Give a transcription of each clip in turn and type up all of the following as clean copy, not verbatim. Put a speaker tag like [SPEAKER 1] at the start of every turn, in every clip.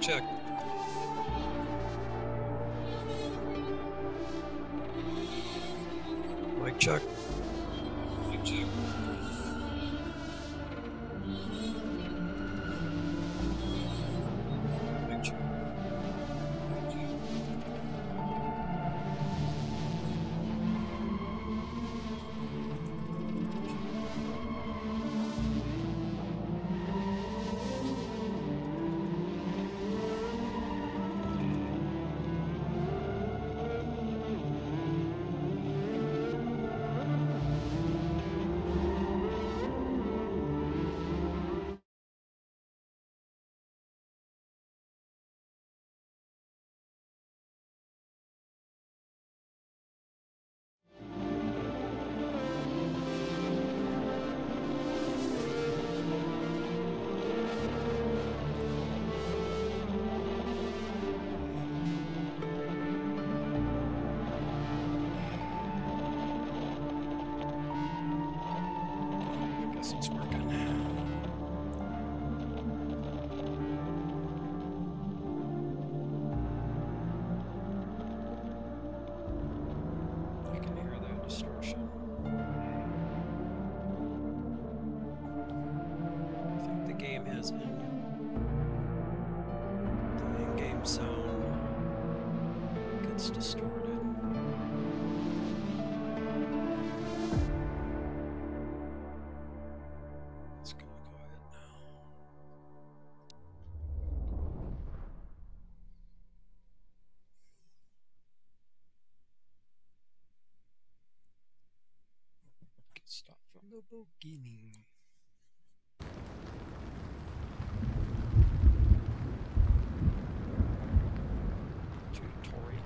[SPEAKER 1] check. Mic check. Mic check. Mic check. It's working. I can hear that distortion. I think the game has the in-game sound gets distorted. It's going quiet now. Stop from the beginning. Tutorial.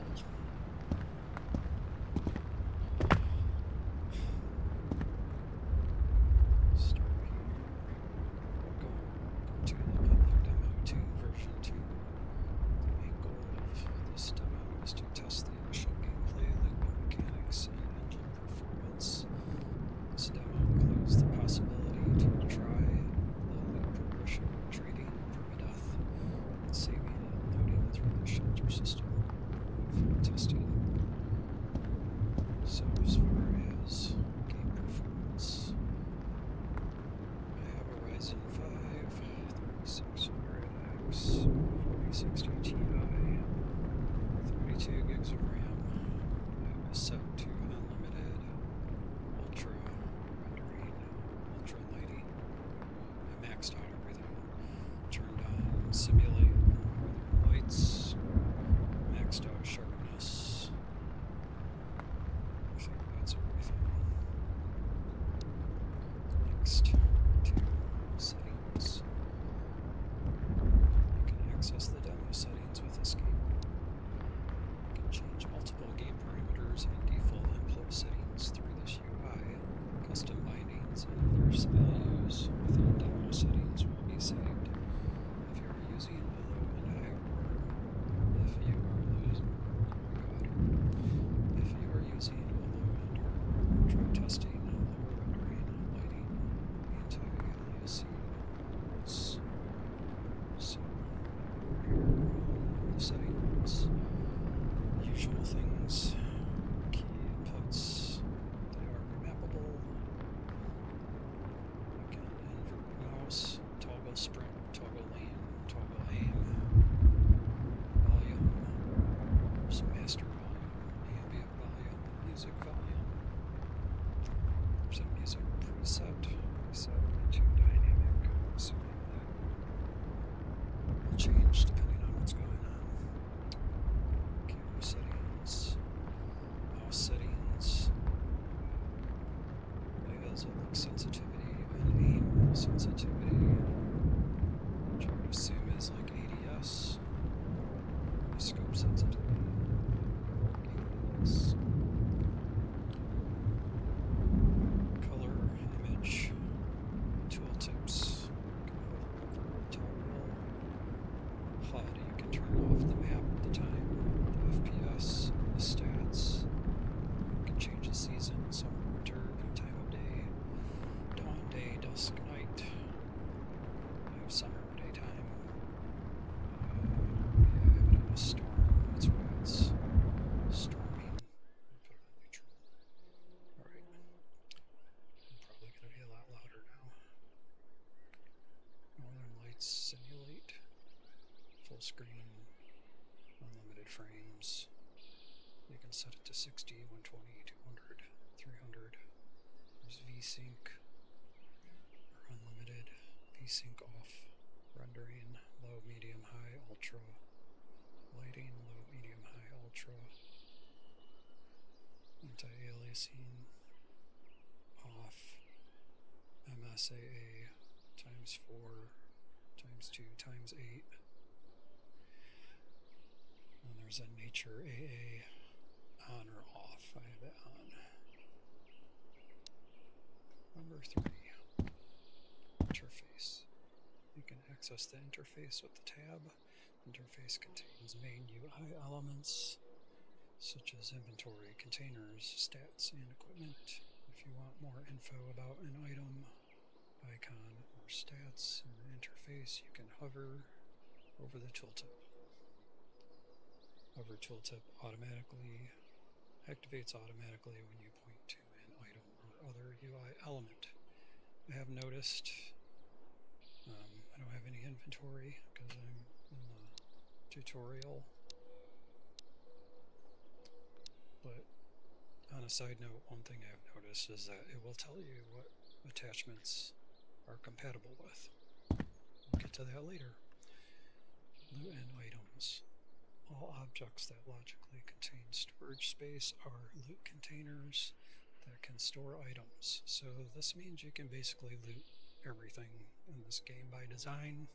[SPEAKER 1] Start here. Welcome to the public demo 2 version 2. The main goal of this demo is to test the initial gameplay, mechanics, and engine performance. This demo includes the possibility to try the progression trading permadeath and saving and loading through the shelter system for testing. So as far as game performance, I have a Ryzen 5 3600X 4060 Ti, 32 gigs of RAM. I have it set to unlimited, ultra rendering, ultra lighting. I maxed out everything. Turned on simulate northern lights, maxed out sharpness. I think that's everything. Next, to settings. You can access the demo settings with escape. You can change multiple game parameters and default input settings through this UI. Custom bindings and other values within demo settings will be saved. If you are using a low and high order, if you are using a low end hardware, try testing lower rendering, lighting, anti-aliasing modes. So here are the settings, usual things, key inputs, they are remappable. You can invert mouse, toggle sprint, toggle lane, toggle aim, volume, some master volume, ambient volume, music volume. There's a music preset to dynamic, assuming that will change depending on what's going on. Camera settings, mouse settings, it has a look sensitivity and aim sensitivity, which I would assume is like ADS, scope sensitivity, ADS. Color, image, tooltips. You can hover over toggle. HUD, you can turn off the map, the time, the FPS, the stats. You can change the season, summer, winter, time of day, dawn, day, dusk, night. I have summer, daytime. full screen, unlimited frames. You can set it to 60, 120, 200, 300. There's VSync or unlimited, VSync off, rendering, low, medium, high, ultra, lighting, low, medium, high, ultra, anti-aliasing, off, MSAA, times 4, times 2, times 8. And there's a nature AA, on or off. I have it on. Number 3, interface. You can access the interface with the tab. Interface contains main UI elements such as inventory, containers, stats, and equipment. If you want more info about an item, icon, or stats in the interface, you can hover over the tooltip. Hover tooltip activates automatically when you point to an item or other UI element. I have noticed I don't have any inventory because I'm in the tutorial, but on a side note, one thing I've noticed is that it will tell you what attachments are compatible with. We'll get to that later. Loot and items. All objects that logically contain storage space are loot containers that can store items. So this means you can basically loot everything in this game by design.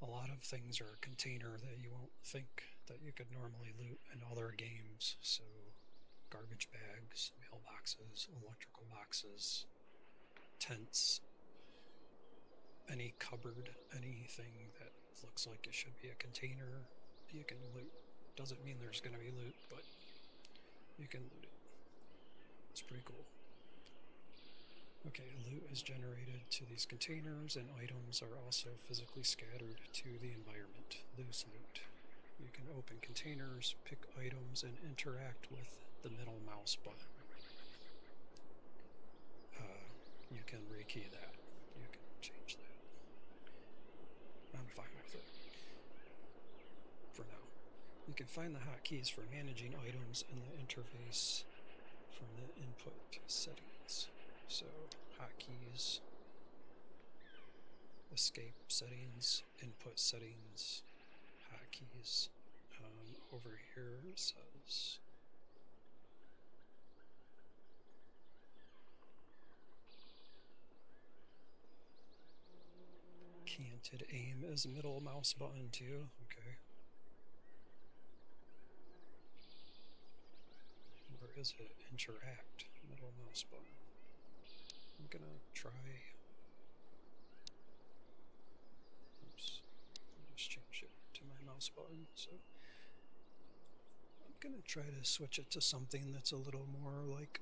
[SPEAKER 1] A lot of things are a container that you won't think that you could normally loot in other games. So garbage bags, mailboxes, electrical boxes, tents, any cupboard, anything that looks like it should be a container, you can loot. Doesn't mean there's going to be loot, but you can loot it. It's pretty cool. Okay, loot is generated to these containers, and items are also physically scattered to the environment. Loose loot. You can open containers, pick items, and interact with the middle mouse button. You can rekey that. You can change that. I'm fine with it for now. You can find the hotkeys for managing items in the interface from the input settings. So hotkeys, escape settings, input settings, hotkeys. Over here it says canted aim is middle mouse button too. Okay. Where is it? Interact, middle mouse button. I'm gonna try. Oops. I just changed it to my mouse button. So I'm gonna try to switch it to something that's a little more like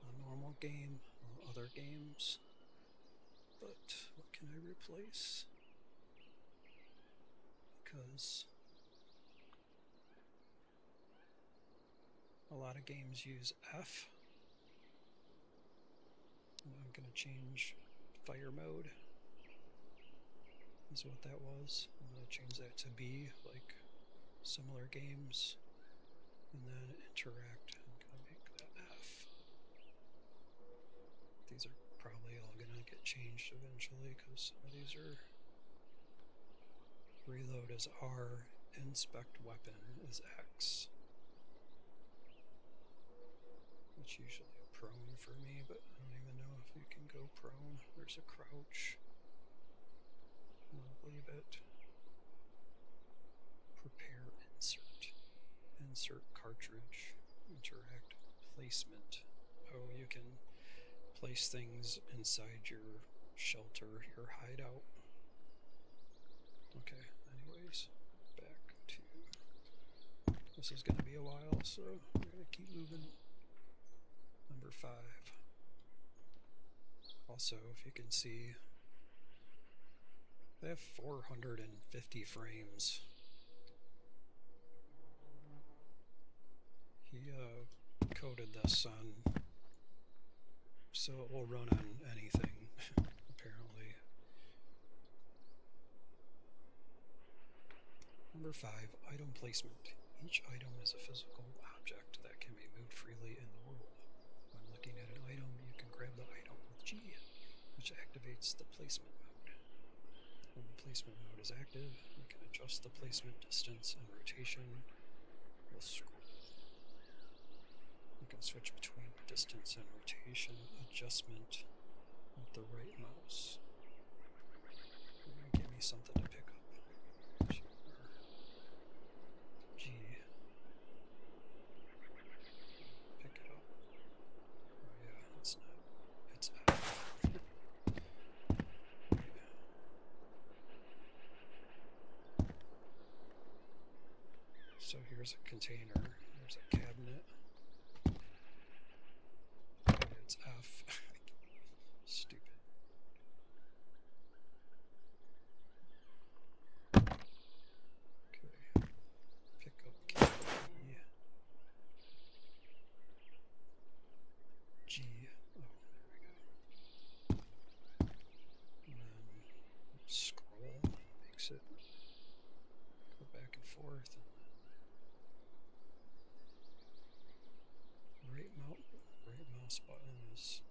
[SPEAKER 1] a normal game or other games. But what can I replace? Because a lot of games use F. And I'm going to change fire mode, is what that was. I'm going to change that to B, like similar games. And then interact, I'm going to make that F. These are probably all going to get changed eventually because some of these are. Reload is R, inspect weapon is X. It's usually a prone for me, but I don't even know if you can go prone. There's a crouch. I'll leave it. Prepare insert. Insert cartridge. Interact placement. Oh, you can place things inside your shelter, your hideout. Okay, anyways, back to. This is going to be a while, so we're going to keep moving. Number 5. Also, if you can see, they have 450 frames. He coded this on, so it will run on anything, apparently. Number 5, item placement. Each item is a physical object that can be moved freely in the world. When looking at an item, you can grab the item with G, which activates the placement mode. When the placement mode is active, you can adjust the placement distance and rotation with scroll. You can switch between distance and rotation adjustment with the right mouse. You're going to give me something to pick up. G. Pick it up. Oh yeah, it's not. It's F. So here's a container. There's a cabinet. It's F. Stupid. Okay. Pick up key. G. Oh, there we go. And then scroll makes it go back and forth. And right mouse button is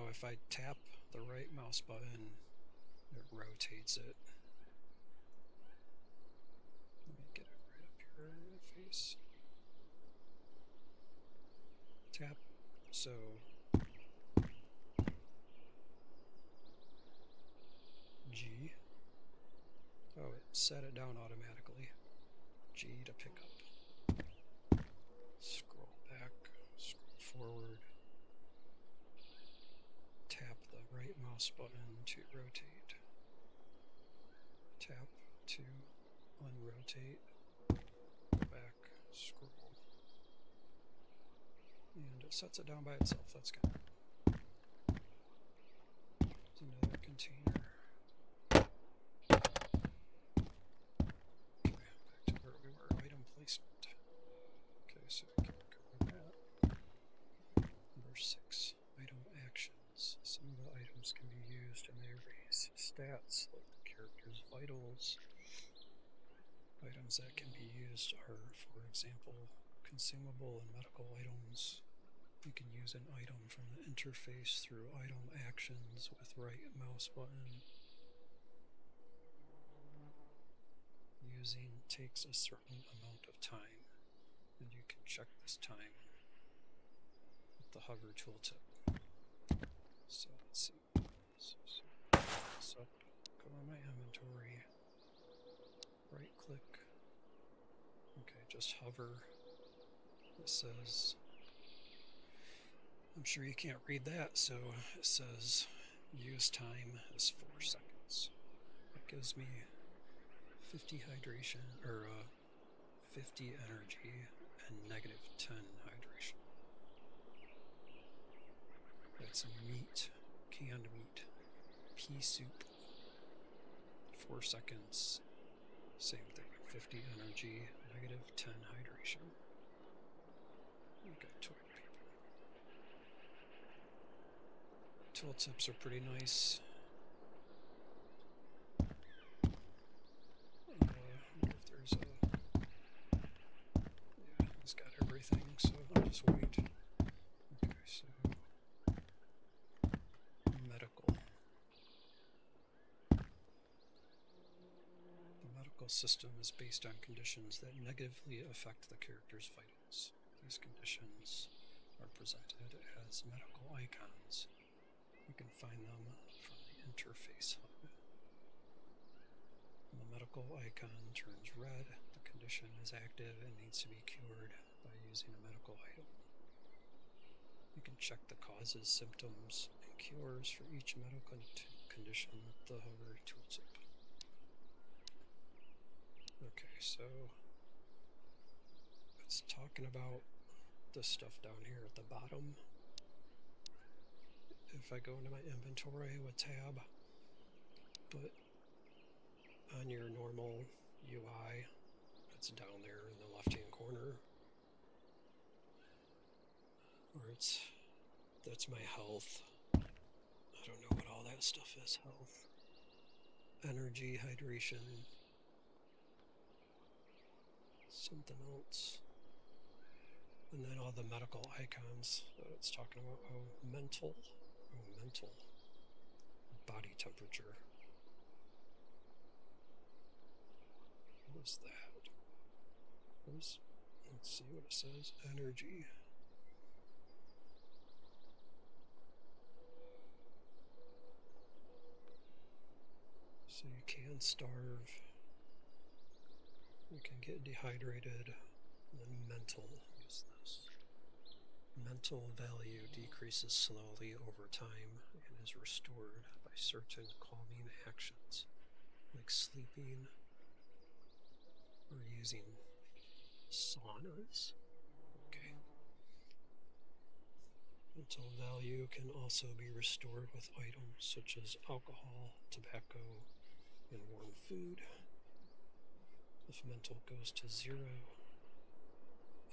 [SPEAKER 1] if I tap the right mouse button, it rotates it. Let me get it right up here in the face. Tap. So G. Oh, it set it down automatically. G to pick up. Scroll back, scroll forward. Tap the right mouse button to rotate. Tap to unrotate. Go back, scroll. And it sets it down by itself. That's good. There's another container. Okay, back to where we were. Item placement. Okay, so we can cover that. Number 6, item actions. Some of the items can be used and they raise stats like the character's vitals. Items that can be used are, for example, consumable and medical items. You can use an item from the interface through item actions with right mouse button. Using takes a certain amount of time, and you can check this time with the hover tooltip. So let's see. So go on my inventory, right click. Okay, just hover. It says, I'm sure you can't read that, so it says use time is 4 seconds. It gives me 50 hydration, or 50 energy and negative 10 hydration. That's meat, canned meat, pea soup, 4 seconds, same thing, 50 energy, negative 10 hydration. We got toilet paper. Tooltips are pretty nice. I wonder if there's a... Yeah, it's got everything, so I'll just wait. Okay, so... Medical. The medical system is based on conditions that negatively affect the character's vitals. These conditions are presented as medical icons. You can find them from the interface hub. When the medical icon turns red, the condition is active and needs to be cured by using a medical item. You can check the causes, symptoms, and cures for each medical condition with the hover tooltip. Okay, so it's talking about this stuff down here at the bottom. If I go into my inventory with tab, but on your normal UI, it's down there in the left-hand corner. Or that's my health. I don't know what all that stuff is. Health, energy, hydration, something else. And then all the medical icons that it's talking about. Oh, mental. Body temperature. What is that? Let's see what it says. Energy. So you can starve. You can get dehydrated. And then mental is this. Mental value decreases slowly over time and is restored by certain calming actions, like sleeping or using saunas. Okay. Mental value can also be restored with items such as alcohol, tobacco, and warm food. If mental goes to zero,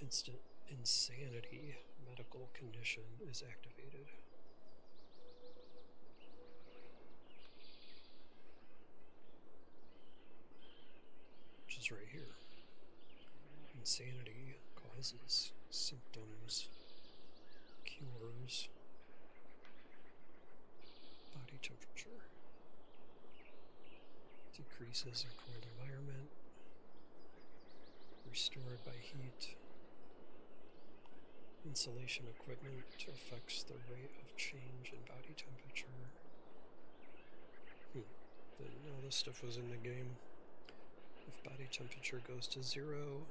[SPEAKER 1] instant insanity medical condition is activated. Which is right here. Insanity causes symptoms, cures, body temperature, decreases in cold environment, restored by heat. Insulation equipment affects the rate of change in body temperature. Didn't know this stuff was in the game. If body temperature goes to zero,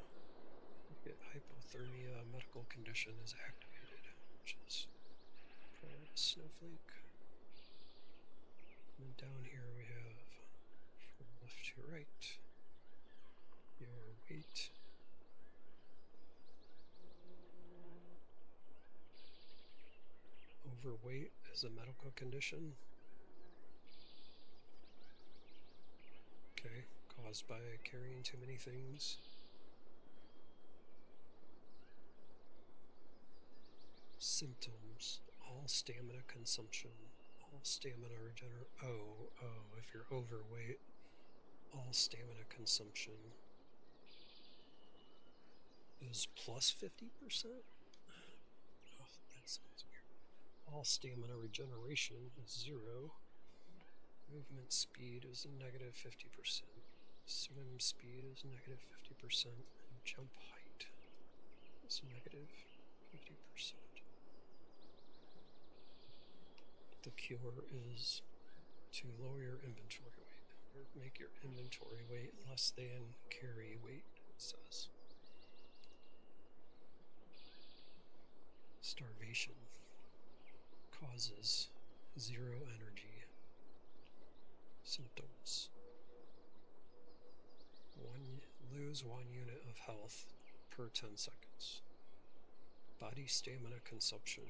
[SPEAKER 1] you get hypothermia, a medical condition is activated, which is probably a snowflake. And then down here we have, from left to right, your weight. Overweight is a medical condition. Okay, caused by carrying too many things. Symptoms, all stamina consumption, all stamina if you're overweight, all stamina consumption is plus 50%. Oh, that sounds weird. All stamina regeneration is 0. Movement speed is negative 50%. Swim speed is negative 50%. And jump height is negative 50%. The cure is to lower your inventory weight, or make your inventory weight less than carry weight, it says. Starvation causes 0 energy. Symptoms: lose 1 unit of health per 10 seconds. Body stamina consumption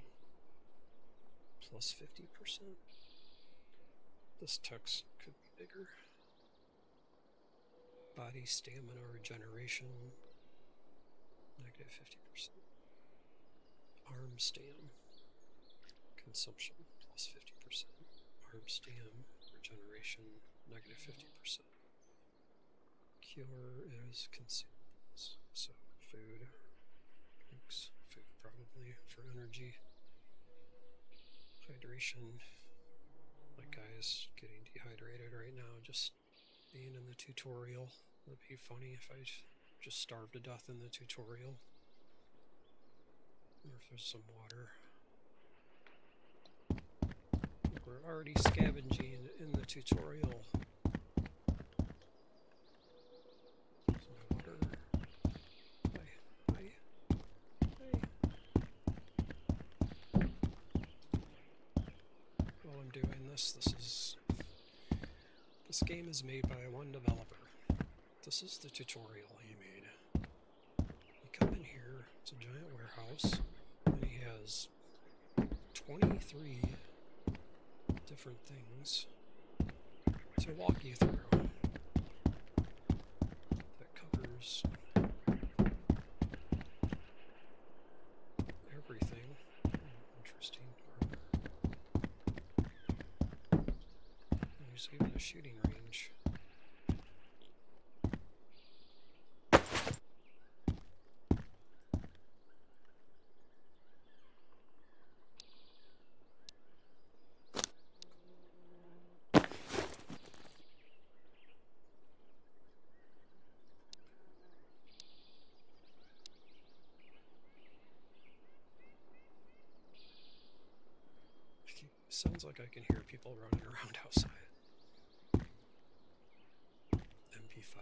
[SPEAKER 1] plus 50%. This text could be bigger. Body stamina regeneration negative 50%. Arm stam consumption plus 50%. Arm stam regeneration negative 50%. Cure is consumables. So food, drinks, food probably for energy. Hydration. My guy's getting dehydrated right now just being in the tutorial. It'd be funny if I just starved to death in the tutorial. Or if there's some water. We're already scavenging in the tutorial. There's my water. Hi. While I'm doing this game is made by one developer. This is the tutorial he made. You come in here, it's a giant warehouse, and he has 23 different things to walk you through. That covers everything. there's even a shooting range. Sounds like I can hear people running around outside. MP5.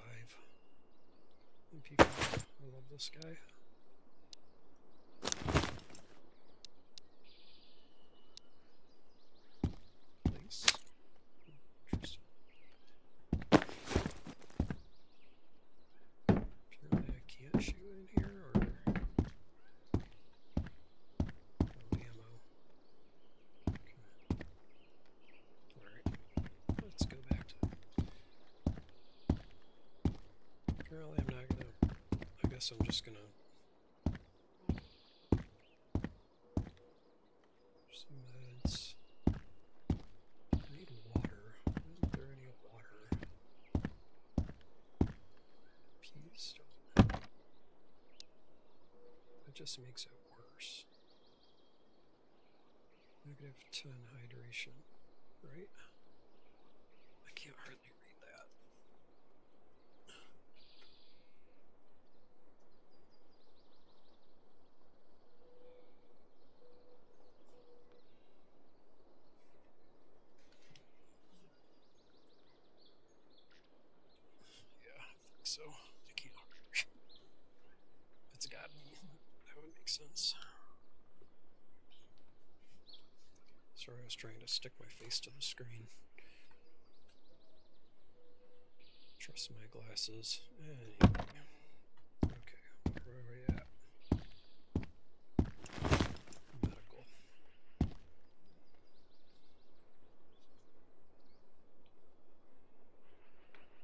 [SPEAKER 1] MP5. I love this guy. Nice. Interesting. Apparently I can't shoot in here, or no ammo. Okay. Alright. Let's go back to... Apparently I'm not gonna... I guess I'm just gonna... Some meds. I need water. Isn't there any water? Peas don't... That just makes it worse. -10 hydration, right? I can't hardly read that. Yeah, I think so. I can't hardly read. It's got me. That would make sense. Sorry, I was trying to stick my face to the screen. Trust my glasses. Anyway. Okay, where are we at? Medical.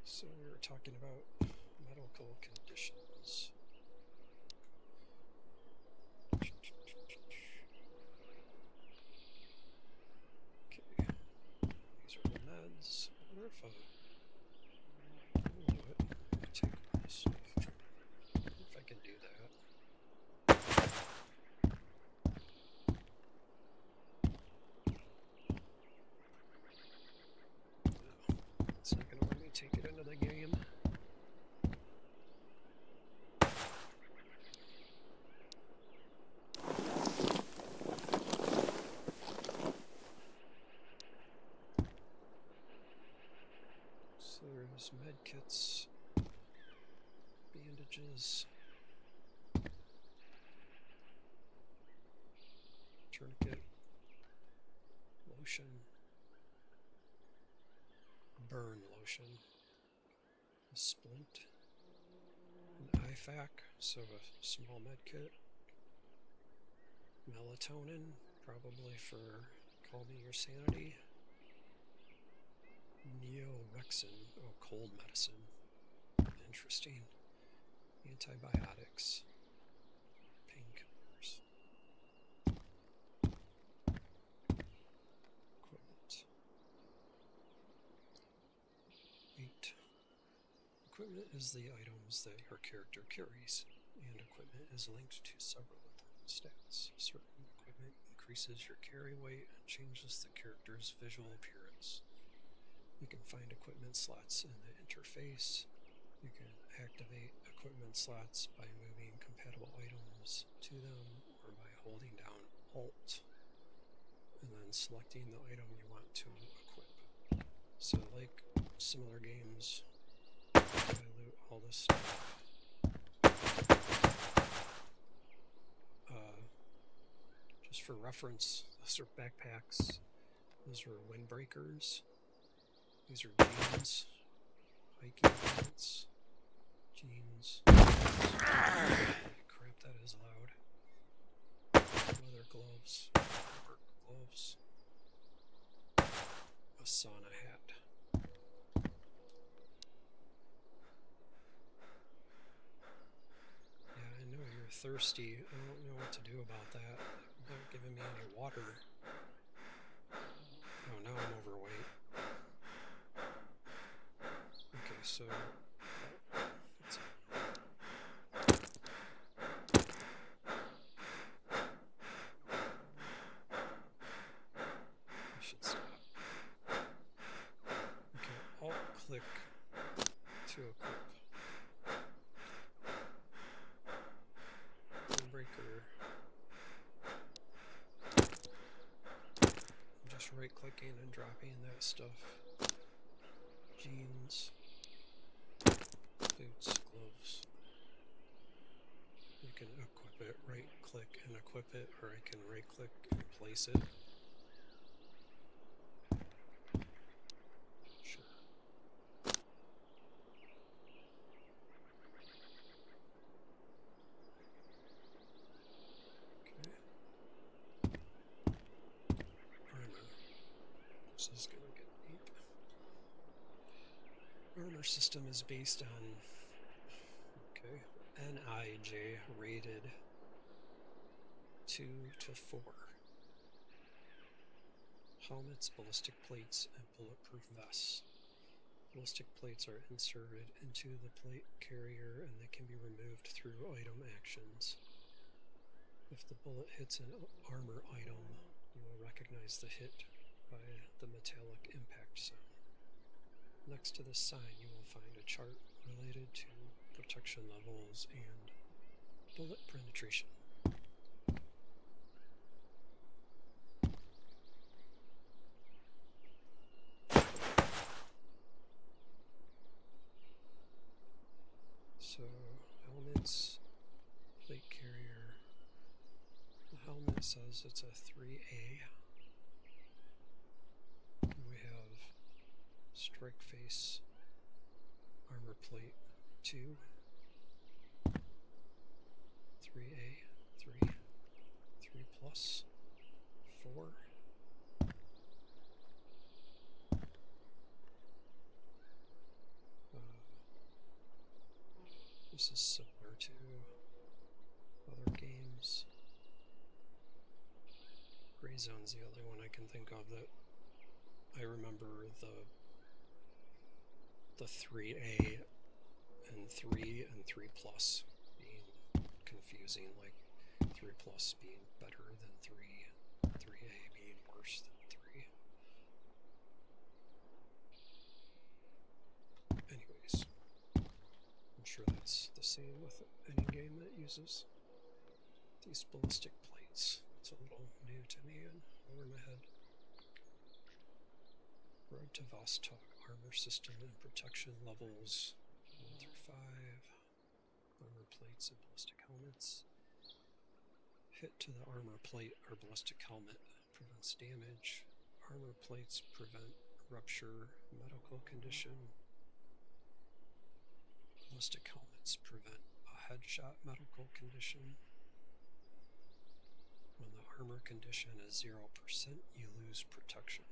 [SPEAKER 1] So we were talking about medical conditions. Okay. These are the meds. I wonder if take this stuff. I wonder if I can do that. No, it's not going to let me take it into the game. So there's med kits, bandages, tourniquet, lotion, burn lotion, a splint, an IFAC, so a small med kit, melatonin, probably for calming your sanity, neorexin, oh, cold medicine, interesting, antibiotics, painkillers, equipment, weight. Equipment is the items that your character carries, and equipment is linked to several important stats. Certain equipment increases your carry weight and changes the character's visual appearance. You can find equipment slots in the interface. You can activate equipment slots by moving compatible items to them or by holding down Alt and then selecting the item you want to equip. So like similar games, I loot all this stuff. Just for reference, those are backpacks. Those are windbreakers. These are jeans, hiking pants, jeans. Crap, that is loud. Leather gloves, work gloves, a sauna hat. Yeah, I know you're thirsty. I don't know what to do about that. They're not giving me any water. Oh, now I'm overweight. so it's I should stop. Okay, alt-click to equip. Breaker. I'm just right-clicking and dropping that stuff. Jeans, boots, gloves. You can equip it, right-click and equip it, or I can right-click and place it. Sure. Okay. Armor. This is gonna get deep. Armor system is based on, okay, NIJ rated 2 to 4. Helmets, ballistic plates, and bulletproof vests. Ballistic plates are inserted into the plate carrier and they can be removed through item actions. If the bullet hits an armor item, you will recognize the hit by the metallic impact sound. Next to this sign, you will find a chart related to protection levels and bullet penetration. So, helmets, plate carrier. The helmet says it's a 3A. We have strike face, armor plate 2, 3A, 3 plus, 4. This is similar to other games. Gray Zone's the only one I can think of that I remember the 3A and 3 plus being confusing, like 3 plus being better than 3A being worse than 3. Anyways, I'm sure that's the same with any game that uses these ballistic plates. It's a little new to me and over my head. Road to Vostok armor system and protection levels 1 through 5. Armor plates and ballistic helmets. Hit to the armor plate or ballistic helmet prevents damage. Armor plates prevent rupture, medical condition. Ballistic helmets prevent a headshot medical condition. When the armor condition is 0%, you lose protection.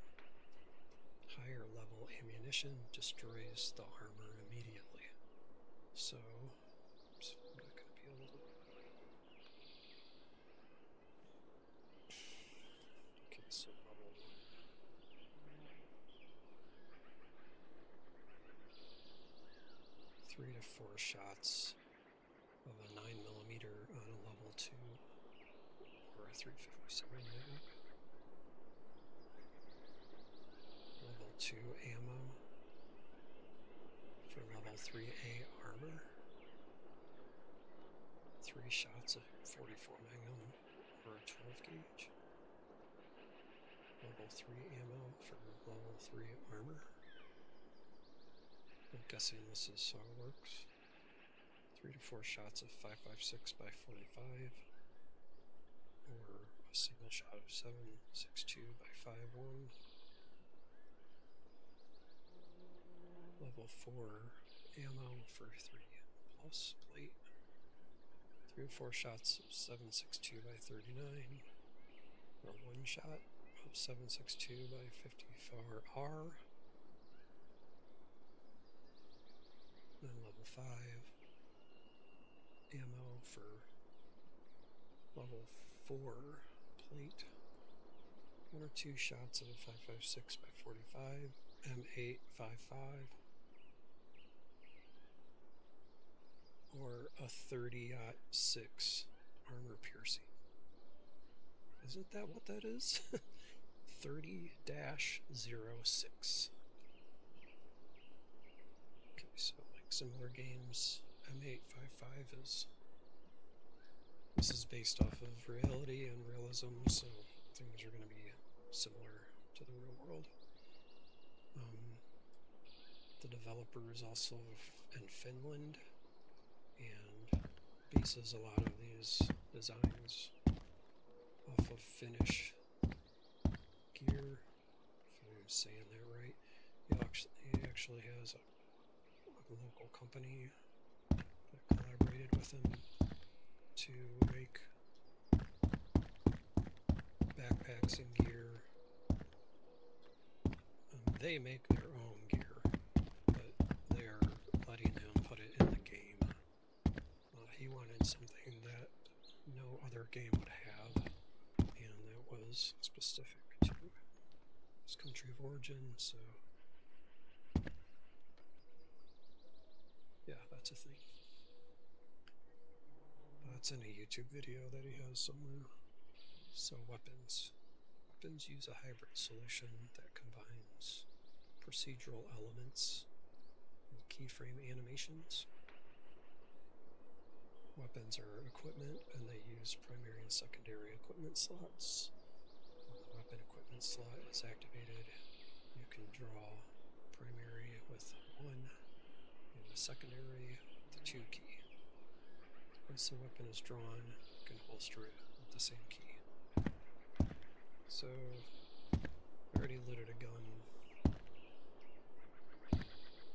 [SPEAKER 1] Higher level ammunition destroys the armor immediately. So, oops, I'm not going to be able to. Okay, so level 1. 3 to 4 shots of a 9mm on a level 2 or a 357 mag. Level 2 ammo for level 3A armor. 3 shots of 44 Magnum or a 12 gauge. Level 3 ammo for level 3 armor. I'm guessing this is how it works. 3 to 4 shots of 5.56 by 45 or a single shot of 7.62 by 5.1. Level 4 ammo for 3 plus plate. 3 to 4 shots of 7.62 by 39 or 1 shot of 7.62 by 54R. Then level 5 ammo for level 4 plate. 1 or 2 shots of 5.56 by 45 M855 a 30-06 armor piercing. Isn't that what that is? 30-06. Okay, so like similar games, M855 is... This is based off of reality and realism, so things are going to be similar to the real world. The developer is also in Finland and bases a lot of these designs off of Finnish gear, if I'm saying that right. He actually has a local company that collaborated with him to make backpacks and gear. They make their own gear, but they're letting him put it in the game. He wanted something that no other game would have, and that was specific to his country of origin, so yeah, that's a thing. That's in a YouTube video that he has somewhere. So weapons. Weapons use a hybrid solution that combines procedural elements and keyframe animations. Weapons are equipment, and they use primary and secondary equipment slots. When the weapon equipment slot is activated, you can draw primary with 1 and the secondary with the 2 key. Once the weapon is drawn, you can holster it with the same key. So, I already loaded a gun.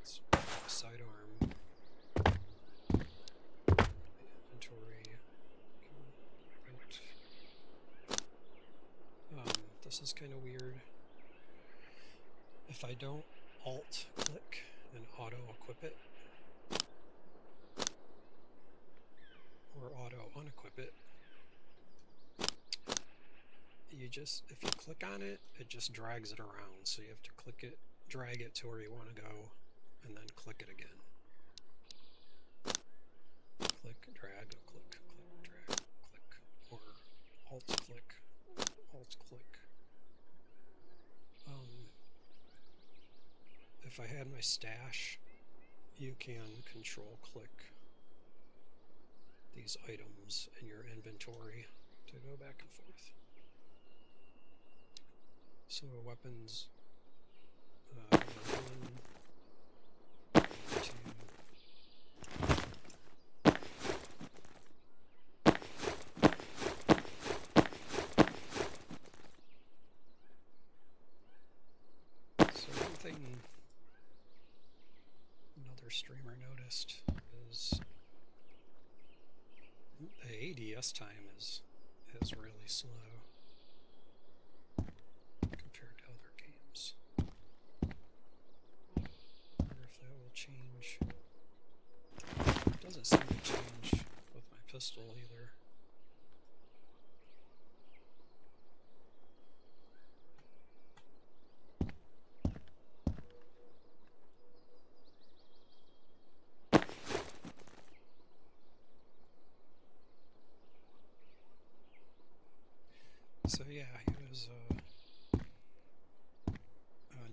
[SPEAKER 1] It's a sidearm. Inventory. This is kind of weird. If I don't alt click and auto equip it, or auto unequip it, if you click on it, it just drags it around. So you have to click it, drag it to where you want to go, and then click it again. Click, drag, click, click, drag, click, or alt click, alt click. If I had my stash, you can control click these items in your inventory to go back and forth. So weapons, 1, 2. So one thing another streamer noticed is the ADS time is really slow compared to other games. I wonder if that will change. It doesn't seem to change with my pistol either. So yeah, he was, and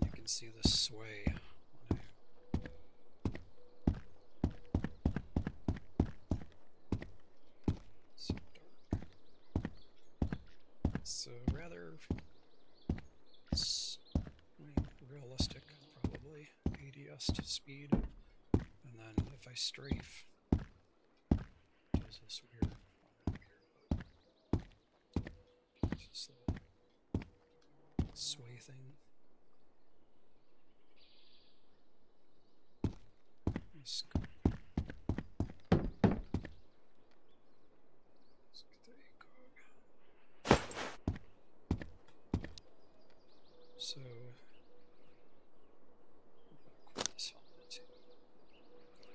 [SPEAKER 1] you can see the sway when so dark. So rather, realistic, probably, ADS to speed, and then if I strafe, it does this weird, just little sway thing. Scope. Let's get the ACOG. So, I'll quit this helmet too.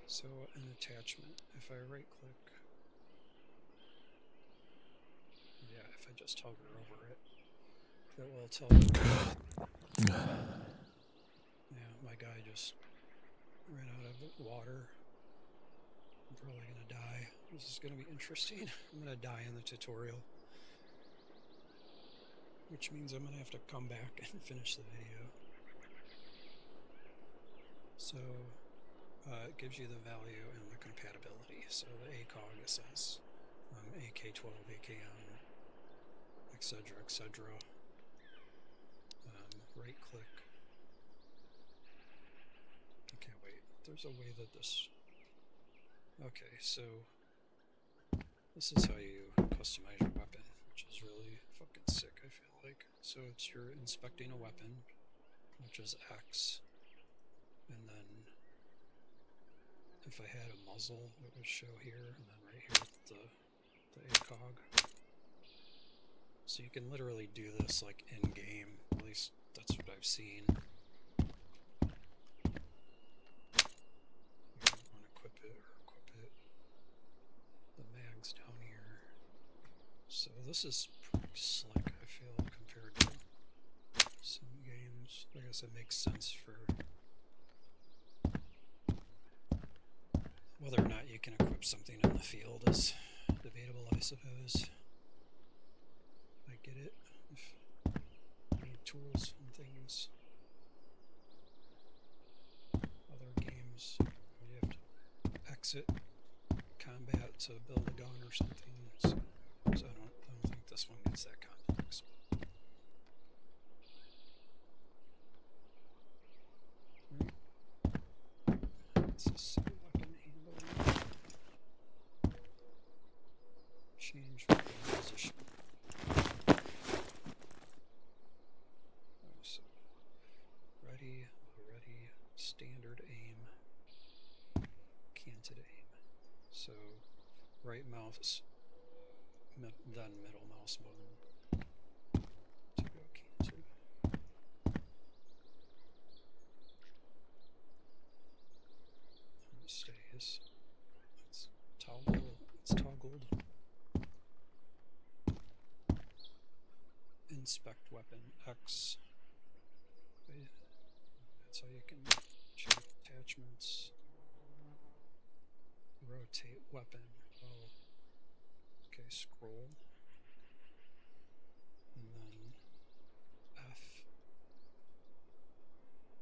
[SPEAKER 1] So, an attachment. If I right click, yeah, if I just hover over it, it will tell me. Yeah, my guy just ran out of water. I'm probably gonna die. This is going to be interesting. I'm going to die in the tutorial, which means I'm going to have to come back and finish the video. So it gives you the value and the compatibility. So the ACOG, it says AK12, AKM, etc., etc. Right click. Okay, wait. There's a way that this. Okay, so this is how you customize your weapon, which is really fucking sick, I feel like. So you're inspecting a weapon, which is X, and then if I had a muzzle, it would show here, and then right here the ACOG. So you can literally do this like in game, at least that's what I've seen. You can unequip it or equip it. The mag's down here. So this is pretty slick, I feel, compared to some games. I guess it makes sense for whether or not you can equip something in the field is debatable, I suppose. I get it. If you need tools and things. Other games, you have to exit combat to build a gun or something. So I don't think this one gets that complex. Right. Let's just see weapon handling. Change weapon position. Oh, so ready, standard aim, canted aim. So right mouse, then middle mouse button to go canted. And it stays. It's toggled. Inspect weapon X. That's how you can change attachments. Rotate weapon. Oh, okay, scroll. And then F.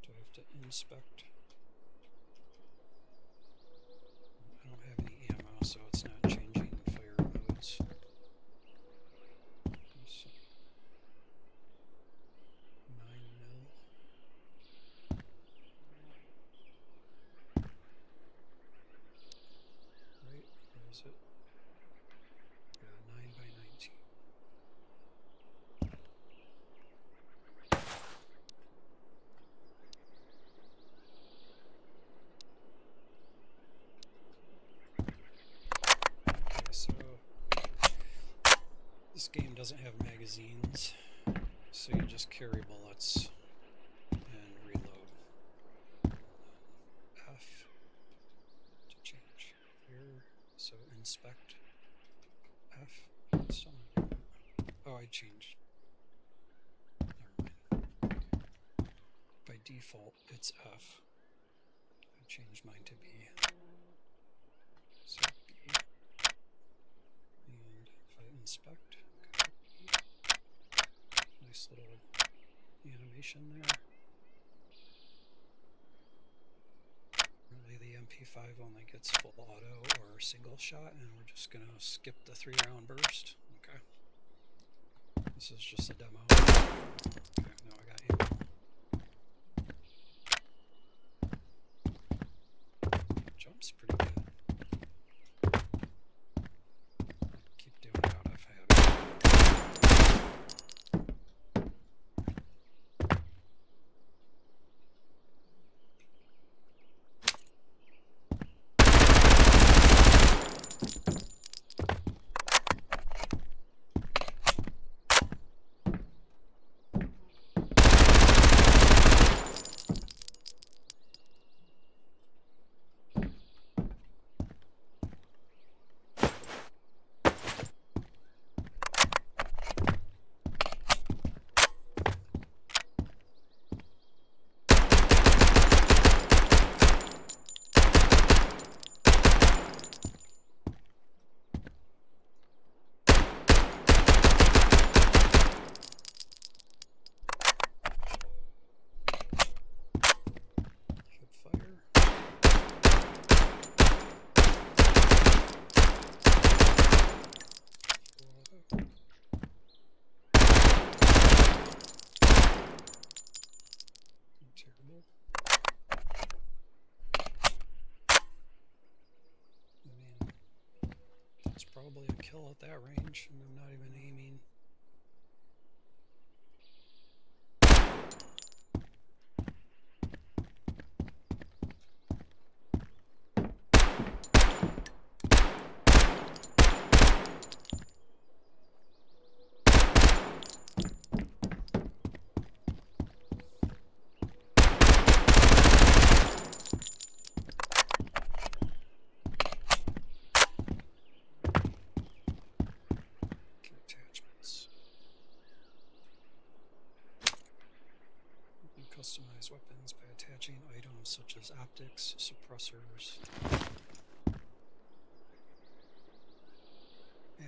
[SPEAKER 1] Do I have to inspect? I don't have any ammo, so it's not changing fire modes. So 9mm. Right? Where is it? Yeah, 9x19. Okay, so this game doesn't have magazines, so you just carry bullets and reload. F to change here. So inspect F. Still not doing it. Oh, I changed. Never mind. By default, it's F. I changed mine to B. So B. And if I inspect, nice little animation there. Apparently the MP5 only gets full auto or single shot, and we're just gonna skip the 3-round burst. Okay. This is just a demo. Okay, now I got ammo. Jump's pretty good. Keep doing it out if I have it. probably a kill at that range, and I'm not even aiming. Customize weapons by attaching items such as optics, suppressors.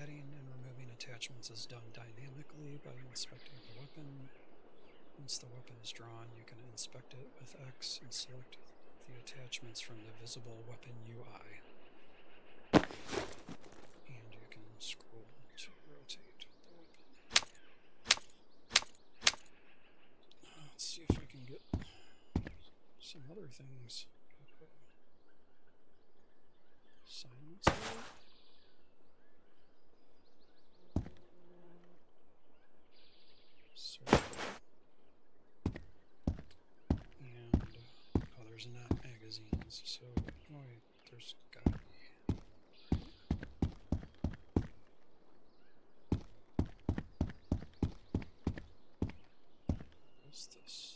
[SPEAKER 1] Adding and removing attachments is done dynamically by inspecting the weapon. Once the weapon is drawn, you can inspect it with X and select the attachments from the visible weapon UI. And you can scroll to rotate the weapon. Let's see if I can get some other things. Silencer. And there's not magazines, so wait, there's gotta be. What's this?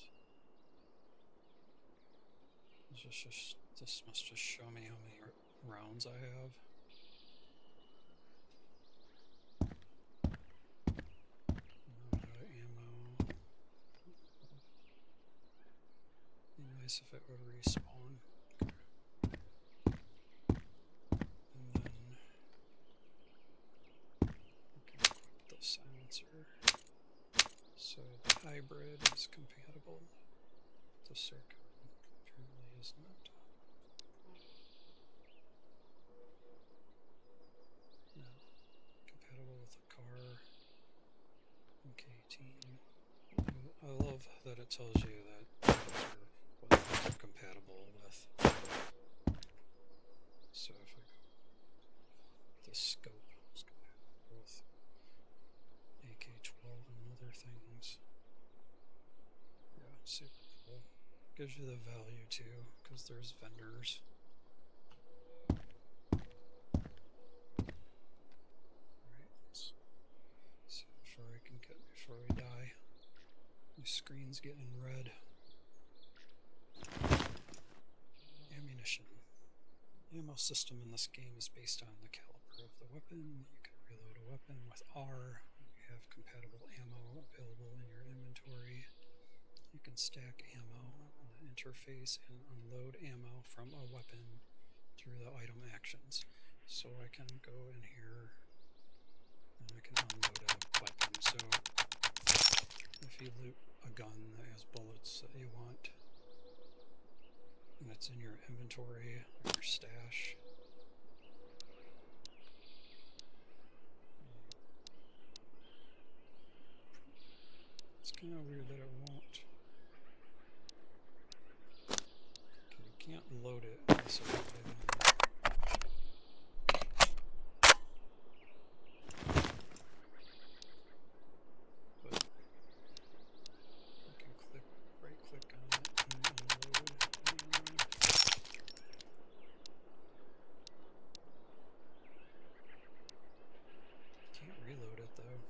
[SPEAKER 1] This must just show me how many rounds I have. Ammo. Be nice if it would respawn. And then we can equip the silencer. So the hybrid is compatible. The circuit apparently is not. No. Compatible with the car. MK18. I love that it tells you that what things are compatible with. So if I go, the scope is compatible with AK-12 and other things. Yeah, super cool. Gives you the value too, because there's vendors. Alright, let's see how far I can get before I die. My screen's getting red. Ammunition. The ammo system in this game is based on the caliber of the weapon. You can reload a weapon with R. You have compatible ammo available in your inventory. You can stack ammo on the interface and unload ammo from a weapon through the item actions. So I can go in here and I can unload a weapon. So if you loot a gun that has bullets that you want, and it's in your inventory or your stash, it's kind of weird that it won't. Okay, you can't load it unless you put it in. But you can right click on it and unload. Can't reload it though.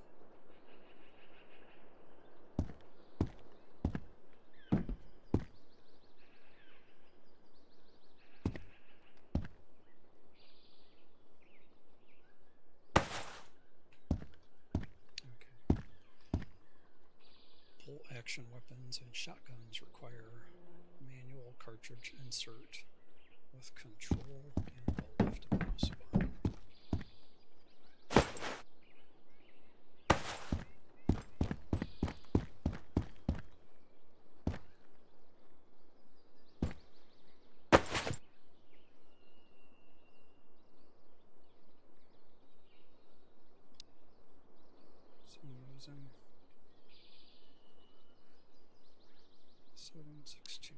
[SPEAKER 1] Bolt action weapons and shotguns require manual cartridge insert with control and the left mouse button. Zoom those in. 762.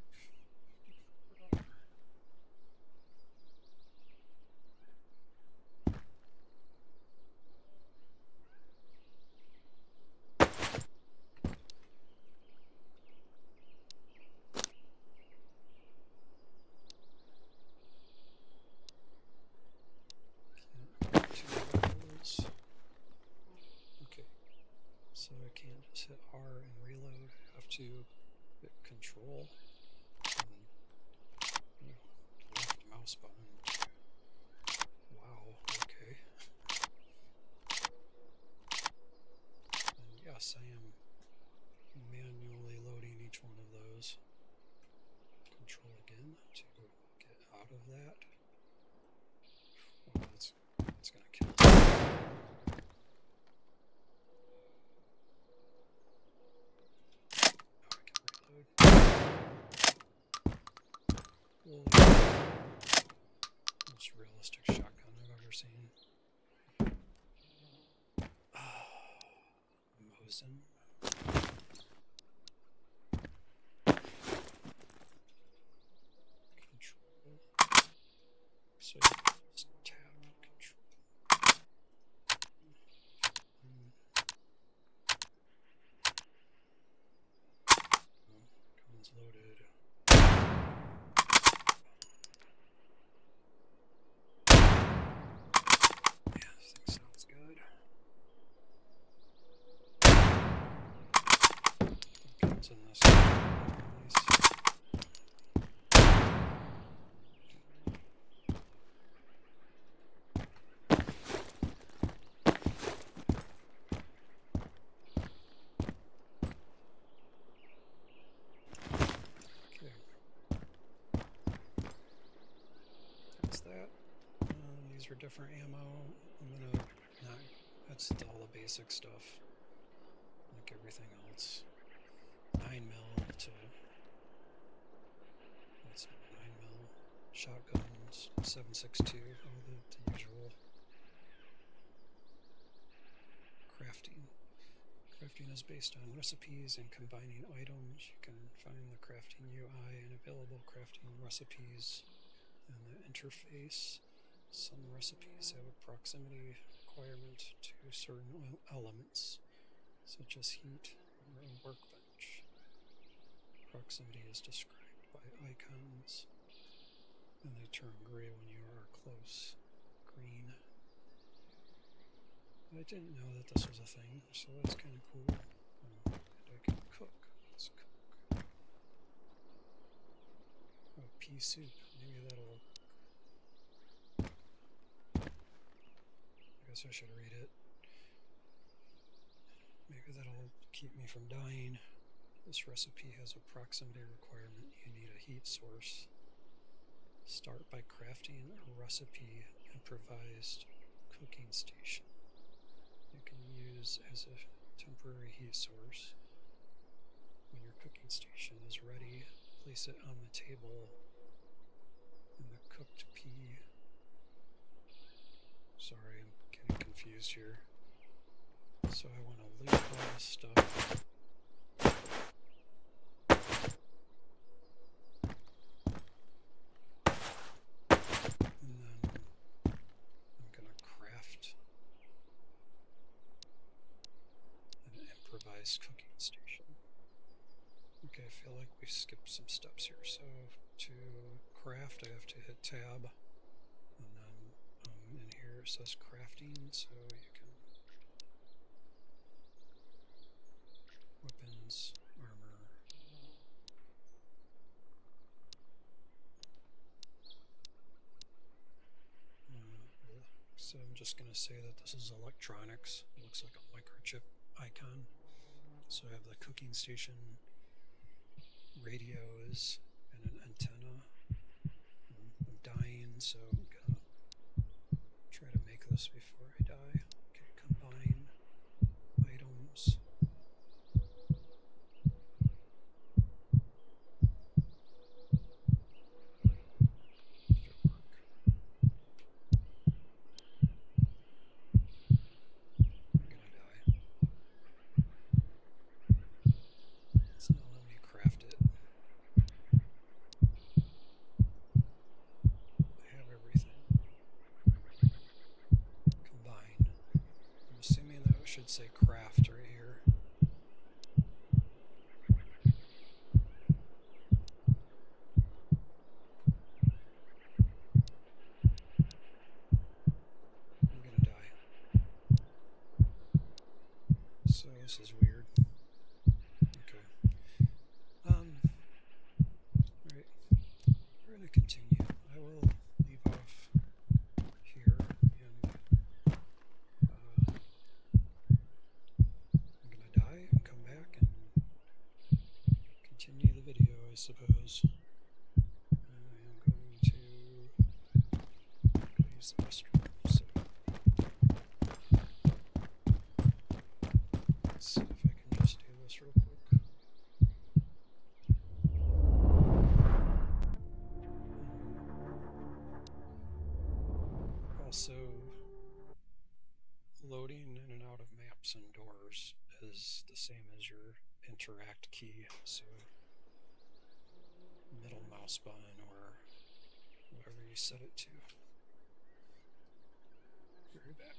[SPEAKER 1] ever seen. Mosin. Control. So you just tap control. Guns loaded. Yeah, this thing sounds good. Guns in this. Nice. That's that. These are different ammo. I'm gonna not. That's all the basic stuff, like everything else. 9mm to. That's 9mm. Shotguns. 7.62. All the usual. Crafting. Crafting is based on recipes and combining items. You can find the crafting UI and available crafting recipes in the interface. Some recipes have a proximity requirement to certain elements, such as heat or a workbench. Proximity is described by icons, and they turn gray when you are close. Green. I didn't know that this was a thing, so that's kind of cool. And I can cook. Let's cook. Oh, pea soup. Maybe that'll... I guess I should read it. Maybe that'll keep me from dying. This recipe has a proximity requirement. You need a heat source. Start by crafting a recipe improvised cooking station. You can use as a temporary heat source. When your cooking station is ready, place it on the table in the cooked pea. Sorry, I'm getting confused here. So I want to leave all this stuff. And then I'm going to craft an improvised cooking station. Okay, I feel like we skipped some steps here. So to craft, I have to hit tab. And then in here it says crafting, so you can weapons, armor. So I'm just going to say that this is electronics. It looks like a microchip icon. So I have the cooking station, radios, and an antenna. I'm dying, so I'm going to try to make this before I die. Okay, combine items. Did it work? I'm going to die. It's not letting me craft it. I have everything. Combine. I'm assuming that it should say craft right here. I'm gonna die. So this is weird. Okay. Alright. We're gonna continue. I will leave off here and I'm gonna die and come back and continue the video, I suppose. I am going to use the restroom, so let's see if I can just do this real quick. Also, loading in and out of maps and doors is the same as your interact key, so middle mouse button or whatever you set it to. Be right back.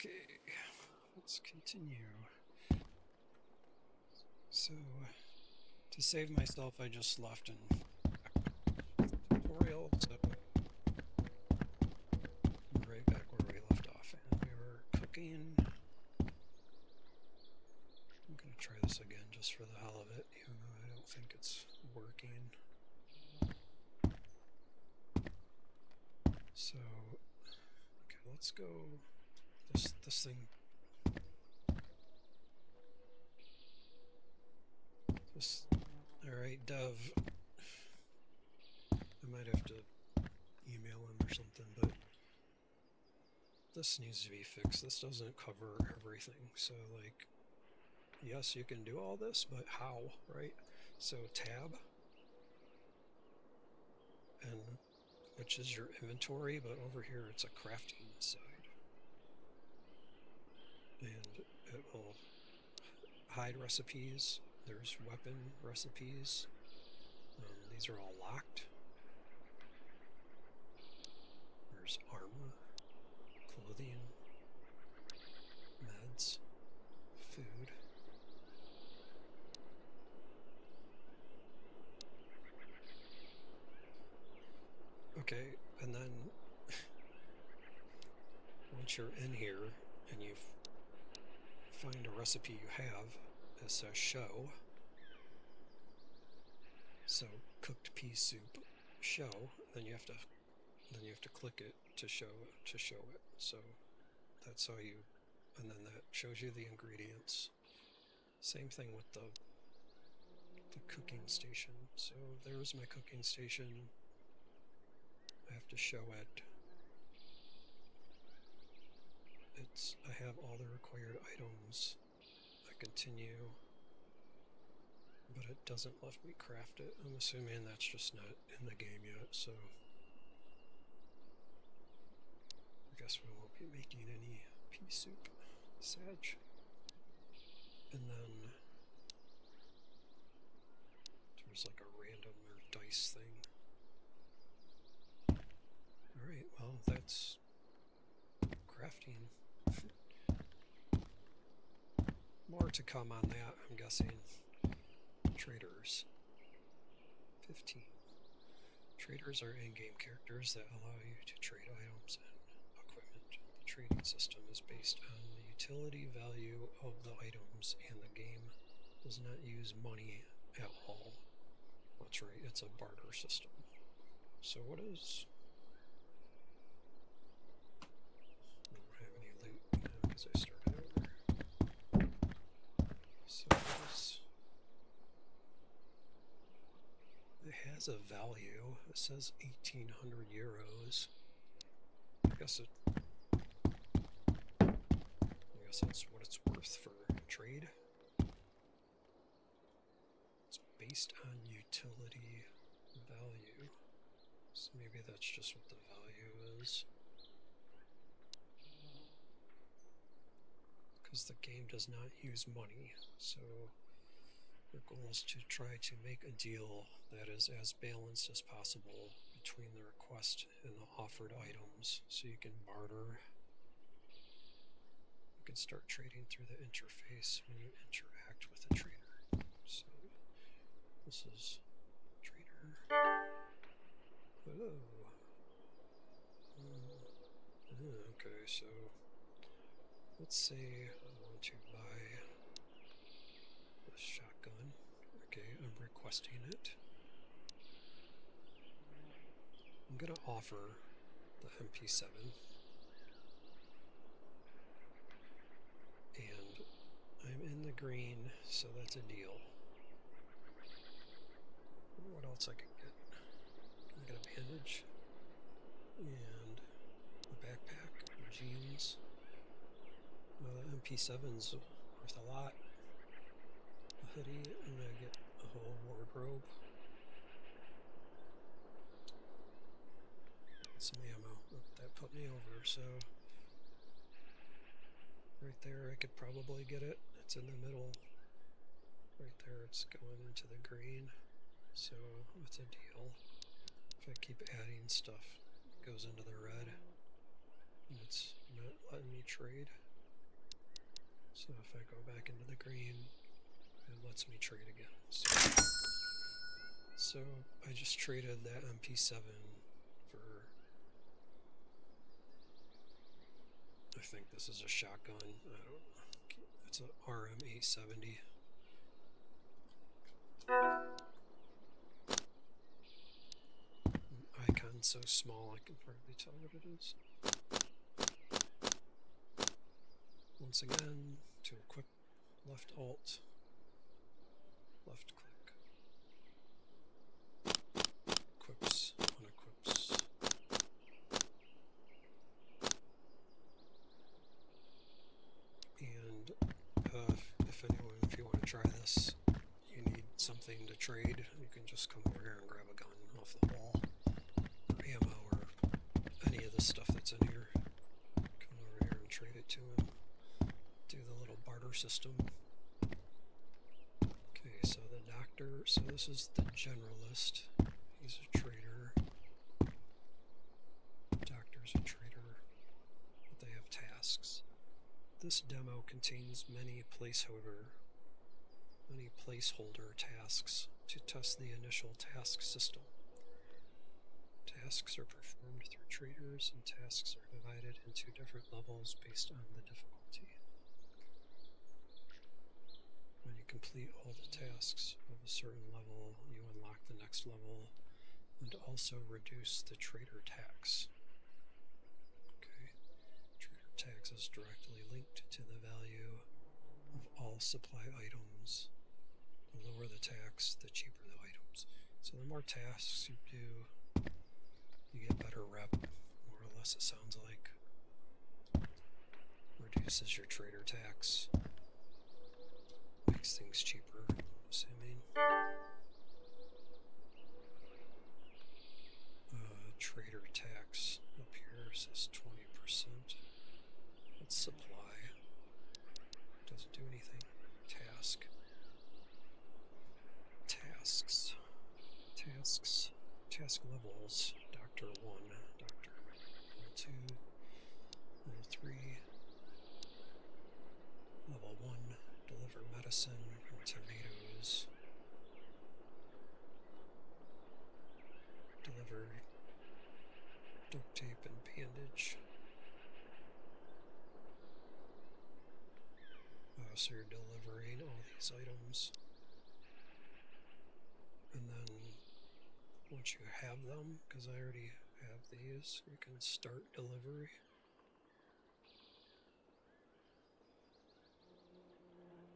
[SPEAKER 1] Okay, let's continue. So, to save myself, I just left and tutorial, so we're right back where we left off, and we were cooking. I'm gonna try this again just for the hell of it, even though I don't think it's working. So, okay, let's go. This thing. All right, Dev. I might have to email him or something, but this needs to be fixed. This doesn't cover everything. So, like, yes, you can do all this, but how, right? So, tab, and which is your inventory, but over here it's a crafting side. And it will hide recipes. There's weapon recipes. These are all locked. There's armor, clothing, meds, food. Okay, and then once you're in here and you find a recipe you have, it says show. So cooked pea soup, show. Then you have to click it to show it. So that's how you, and then that shows you the ingredients. Same thing with the cooking station. So there's my cooking station. I have to show it. I have all the required items. I continue, but it doesn't let me craft it. I'm assuming that's just not in the game yet, so I guess we won't be making any pea soup. Sag. And then there's like a random or dice thing. Alright, well, that's crafting. More to come on that, I'm guessing. Traders. 15. Traders are in-game characters that allow you to trade items and equipment. The trading system is based on the utility value of the items, and the game does not use money at all. That's right, it's a barter system. So what is... I don't have any loot now because I started over. So what is... It has a value. It says 1,800 euros. I guess that's what it's worth for trade. It's based on utility value. So maybe that's just what the value is. Because the game does not use money. So Our goal is to try to make a deal that is as balanced as possible between the request and the offered items, so you can barter. You can start trading through the interface when you interact with a trader. So this is trader. Oh. Okay, so let's say I want to buy this shotgun. Okay, I'm requesting it. I'm going to offer the MP7. And I'm in the green, so that's a deal. What else I can get? Can I get a bandage? And a backpack, jeans. MP7's worth a lot. A hoodie, I'm gonna get a whole wardrobe. Some ammo. Oh, that put me over, so right there I could probably get it. It's in the middle. Right there it's going into the green. So it's a deal. If I keep adding stuff, it goes into the red. And it's not letting me trade. So if I go back into the green, it lets me trade again. So I just traded that MP7 for, I think this is a shotgun. I don't know. It's an RM870. Icon's so small I can hardly tell what it is. Once again, to equip, left alt, left click. Equips, unequips. And if you want to try this, you need something to trade, you can just come over here and grab a gun off the wall, or ammo, or any of the stuff that's in here. Come over here and trade it to him. Do the little barter system. Okay, so the doctor, so this is the generalist. He's a trader. Doctor's a trader, but they have tasks. This demo contains many placeholder tasks to test the initial task system. Tasks are performed through traders, and tasks are divided into different levels based on the difficulty. When you complete all the tasks of a certain level, you unlock the next level and also reduce the trader tax. Okay. Trader tax is directly linked to the value of all supply items. The lower the tax, the cheaper the items. So the more tasks you do, you get better rep, more or less it sounds like. Reduces your trader tax. Makes things cheaper, I'm assuming. Trader tax up here says 20%. That's supply. Doesn't do anything. Task. Tasks. Tasks. Task levels. Doctor 1. Doctor level 2. Level 3. Level 1. Deliver medicine and tomatoes. Deliver duct tape and bandage. So you're delivering all these items. And then once you have them, because I already have these, you can start delivery.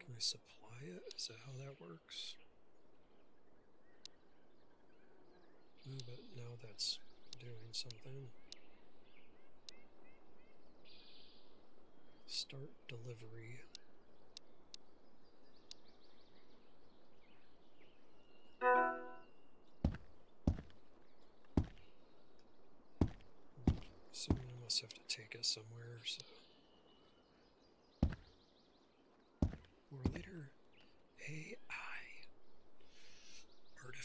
[SPEAKER 1] Can I supply it? Is that how that works? No, but now that's doing something. Start delivery. Someone must have to take it somewhere, so. Or later, AI.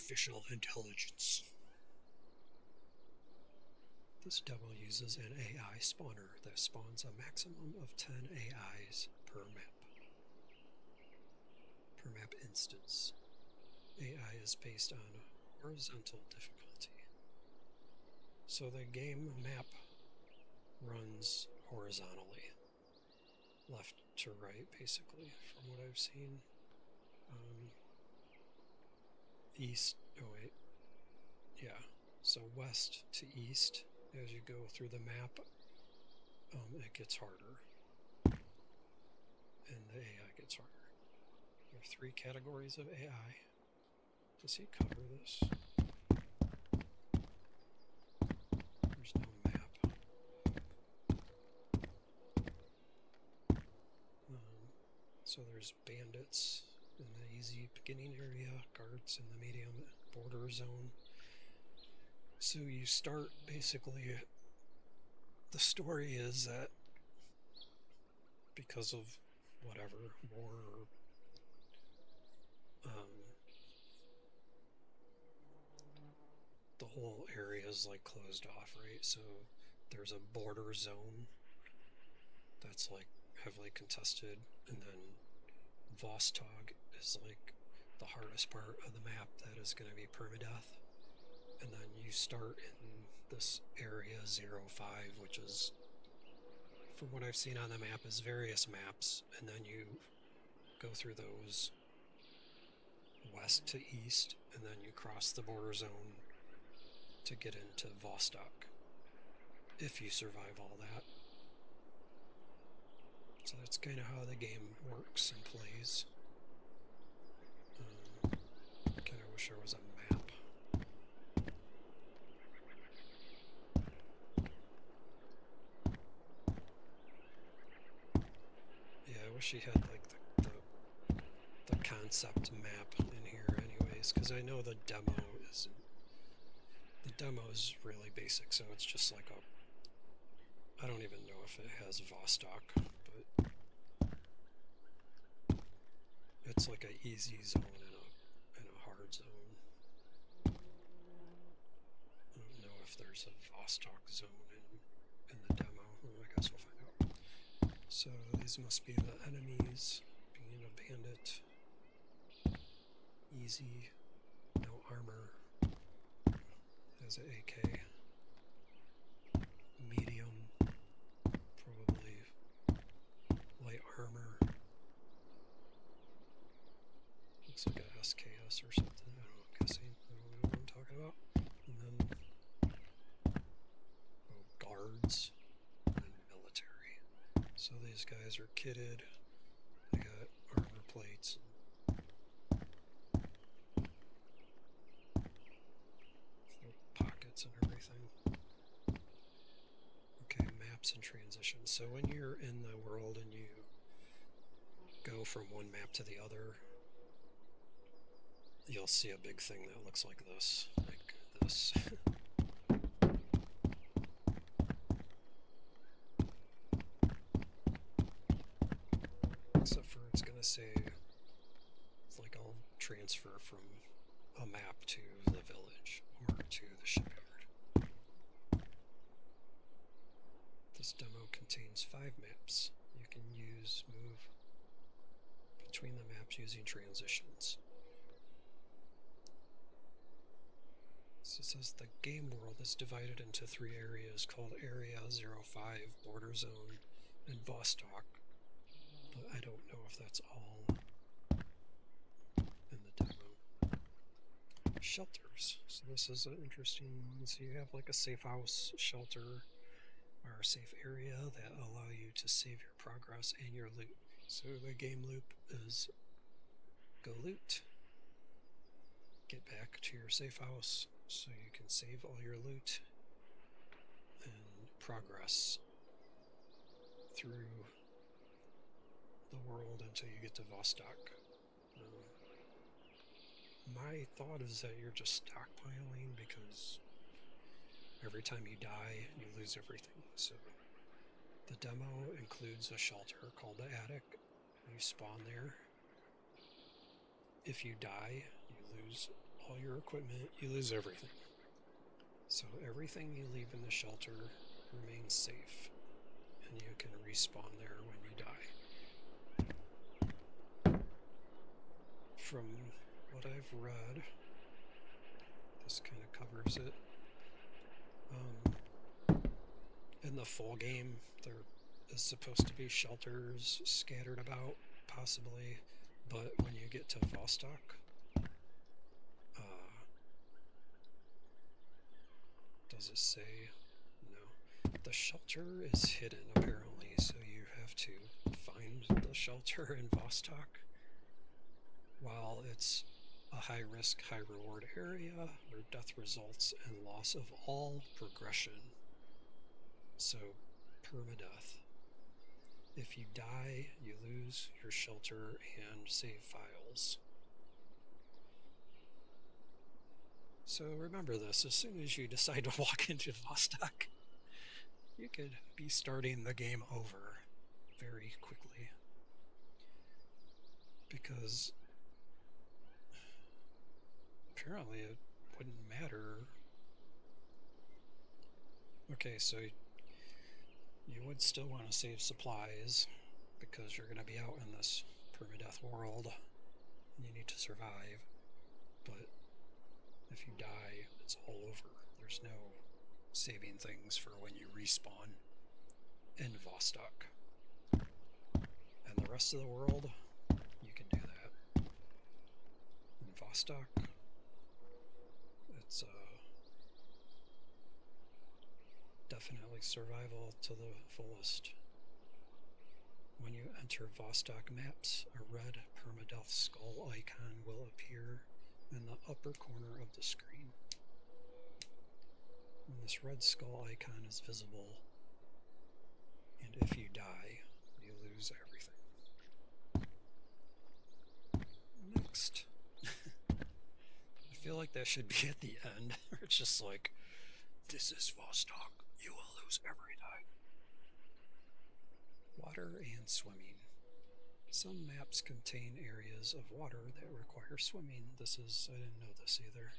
[SPEAKER 1] artificial intelligence. This demo uses an AI spawner that spawns a maximum of 10 AIs per map instance. AI is based on horizontal difficulty. So the game map runs horizontally, left to right, basically, from what I've seen. East, oh wait, yeah, so west to east, as you go through the map, it gets harder, and the AI gets harder. There are 3 categories of AI. Does he cover this? There's no map. So there's bandits in the easy beginning area, guards in the medium border zone. So you start, basically, the story is that because of whatever, war, the whole area is like closed off, right? So there's a border zone that's like heavily contested, and then Vostok is like the hardest part of the map that is going to be permadeath. And then you start in this area 05, which is, from what I've seen on the map, is various maps, and then you go through those west to east, and then you cross the border zone to get into Vostok, if you survive all that. So that's kind of how the game works and plays. Kind of wish there was a map. Yeah, I wish he had like the concept map in here anyways, because I know the demo is really basic, so it's just like I don't even know if it has Vostok, but it's like an easy zone and a hard zone. I don't know if there's a Vostok zone in the demo. Well, I guess we'll find out. So these must be the enemies. Being a bandit. Easy. No armor. Has an AK. Medium. Probably light armor. Looks like a SKS or something. I don't know, I'm guessing. I don't know what I'm talking about. And then guards. And then military. So these guys are kitted. They got armor plates. Pockets and everything. Okay, maps and transitions. So when you're in the world and you go from one map to the other, you'll see a big thing that looks like this. Like this. Except for it's going to say, it's like I'll transfer from a map to the village or to the shipyard. This demo contains 5 maps. You can move between the maps using transitions. So it says the game world is divided into 3 areas called Area 05, Border Zone, and Vostok. But I don't know if that's all in the demo. Shelters. So this is an interesting one. So you have like a safe house shelter, or a safe area that allow you to save your progress and your loot. So the game loop is go loot, get back to your safe house so you can save all your loot and progress through the world until you get to Vostok. My thought is that you're just stockpiling, because every time you die, you lose everything. So the demo includes a shelter called the Attic. You spawn there. If you die, you lose all your equipment, you lose everything. So everything you leave in the shelter remains safe, and you can respawn there when you die. From what I've read, this kind of covers it. In the full game, there is supposed to be shelters scattered about, possibly, but when you get to Vostok, does it say? No. The shelter is hidden, apparently, so you have to find the shelter in Vostok. While it's a high-risk, high-reward area where death results in loss of all progression. So, permadeath. If you die, you lose your shelter and save files. So remember this, as soon as you decide to walk into Vostok, you could be starting the game over very quickly. Because apparently it wouldn't matter. Okay, so you would still want to save supplies because you're going to be out in this permadeath world and you need to survive. But if you die, it's all over. There's no saving things for when you respawn in Vostok. And the rest of the world, you can do that. In Vostok, it's definitely survival to the fullest. When you enter Vostok maps, a red permadeath skull icon will appear in the upper corner of the screen. When this red skull icon is visible, and if you die, you lose everything. Next. I feel like that should be at the end. It's just like, this is Vostok. You will lose everything. Water and swimming. Some maps contain areas of water that require swimming. I didn't know this either.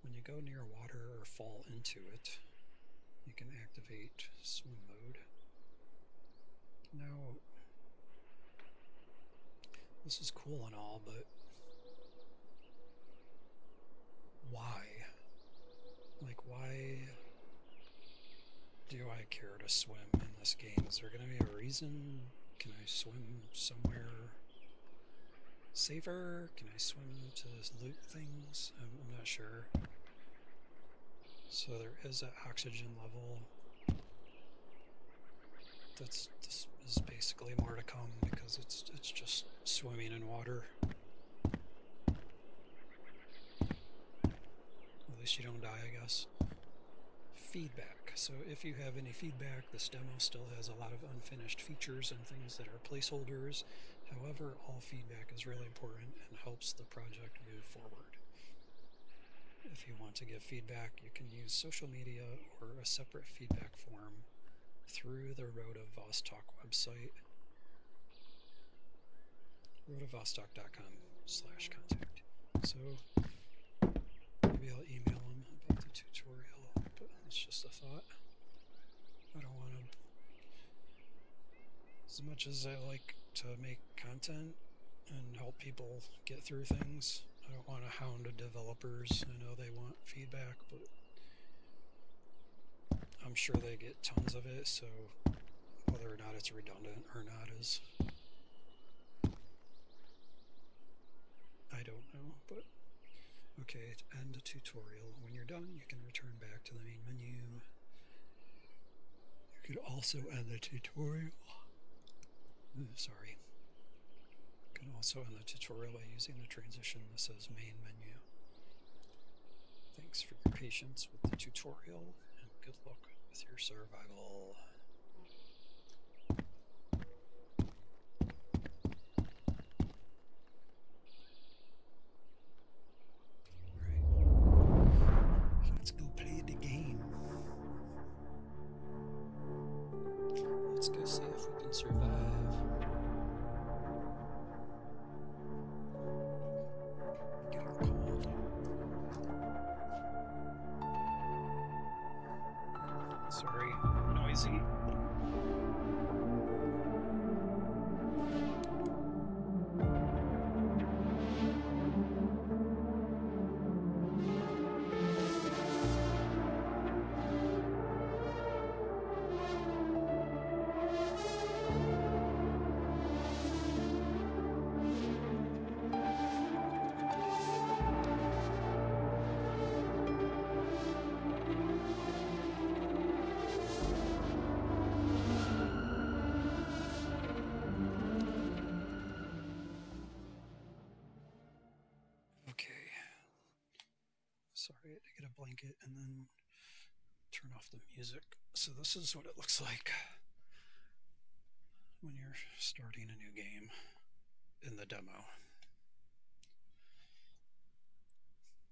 [SPEAKER 1] When you go near water or fall into it, you can activate swim mode. Now, this is cool and all, but why? Like, why do I care to swim in this game? Is there going to be a reason? Can I swim somewhere safer? Can I swim to loot things? I'm not sure. So there is an oxygen level. This is basically more to come because it's just swimming in water. At least you don't die, I guess. Feedback. So if you have any feedback, this demo still has a lot of unfinished features and things that are placeholders. However, all feedback is really important and helps the project move forward. If you want to give feedback, you can use social media or a separate feedback form through the Road of Vostok website, roadofvostok.com/contact. So maybe I'll email them about the tutorial, but it's just a thought. I don't want to, as much as I like to make content and help people get through things, I don't want to hound developers. I know they want feedback, but I'm sure they get tons of it, so whether or not it's redundant or not is, I don't know, but okay, to end the tutorial. When you're done, you can return back to the main menu. You could also end the tutorial. Sorry. You can also end the tutorial by using the transition that says main menu. Thanks for your patience with the tutorial, and good luck with your survival. Let's go play the game. Let's go see if we can survive. Getting cold.
[SPEAKER 2] noisy.
[SPEAKER 1] Okay. Sorry, I had to get a blanket and then turn off the music. So this is what it looks like when you're starting a new game in the demo.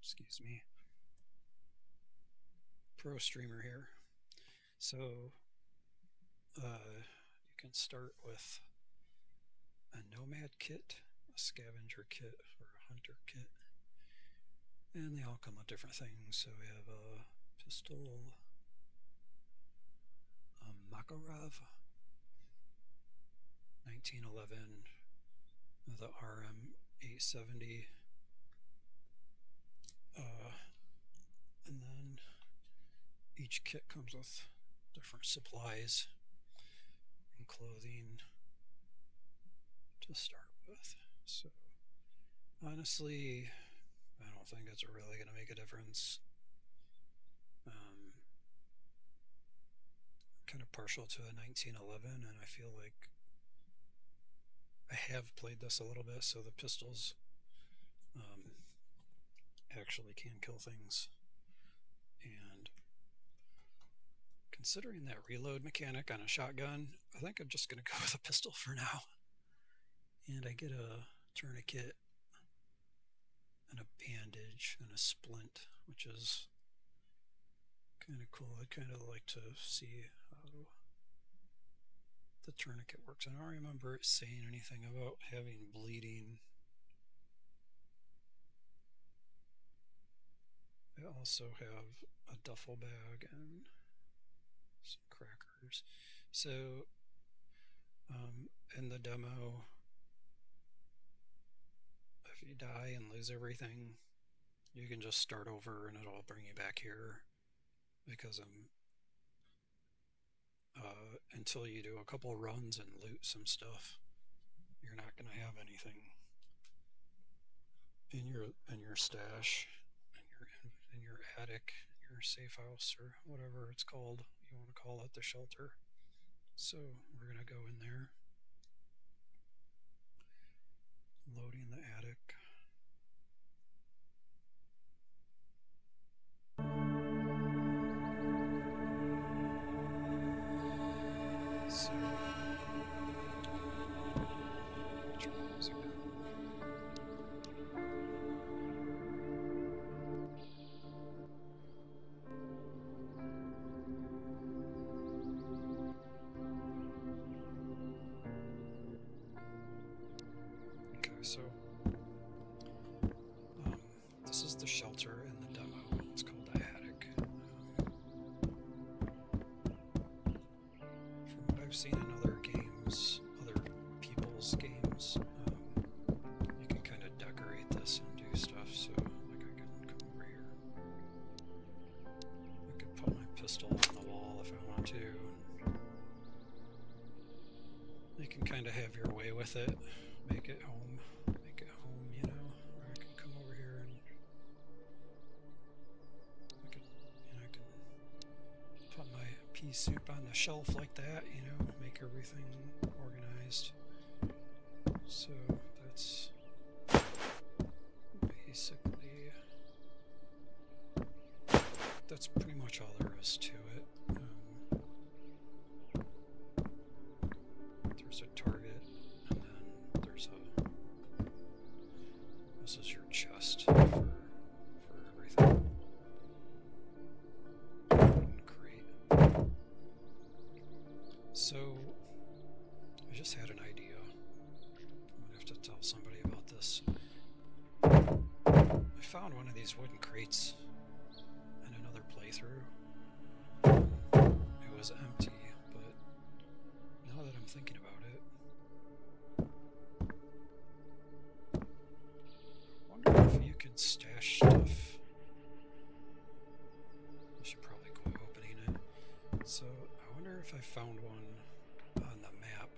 [SPEAKER 1] Excuse me. Pro streamer here. So you can start with a nomad kit, a scavenger kit, or a hunter kit. And they all come with different things. So we have a pistol, a Makarov 1911, the RM 870, and then each kit comes with different supplies and clothing to start with. So honestly, I don't think it's really going to make a difference. I'm kind of partial to a 1911, and I feel like I have played this a little bit, so the pistols actually can kill things. And considering that reload mechanic on a shotgun, I think I'm just going to go with a pistol for now. And I get a tourniquet and a bandage and a splint, which is kind of cool. I'd kind of like to see how the tourniquet works. I don't remember it saying anything about having bleeding. I also have a duffel bag and some crackers. So in the demo, if you die and lose everything, you can just start over and it'll bring you back here, because until you do a couple runs and loot some stuff, you're not going to have anything in your stash, in your attic, your safe house, or whatever it's called. You want to call it, the shelter. So we're going to go in there, loading the attic. So turn the music down. Okay, so this is the shelter in the demo. It's called the attic. From what I've seen in other games, other people's games, you can kind of decorate this and do stuff. So, like, I can come over here. I could put my pistol on the wall if I want to. And you can kind of have your way with it. Make it home, you know. Or I can come over here and I can put my pea soup on the shelf like that, you know, make everything organized. So that's basically, that's pretty much all there is to it. There's a target, and then there's this is your chest for everything. Crate. So I just had an idea. I'm gonna have to tell somebody about this. I found one of these wooden crates in another playthrough. It was empty. that I'm thinking about it, I wonder if you could stash stuff. I should probably quit opening it. So I wonder if I found one on the map,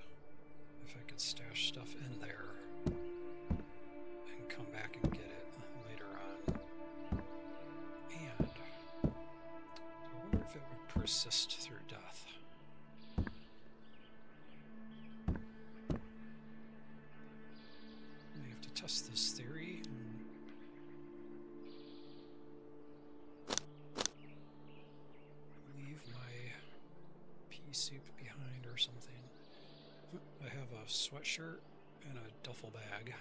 [SPEAKER 1] if I could stash stuff in there and come back and get it later on. And I wonder if it would persist through death. I have to test this theory. Leave my pea soup behind or something. I have a sweatshirt and a duffel bag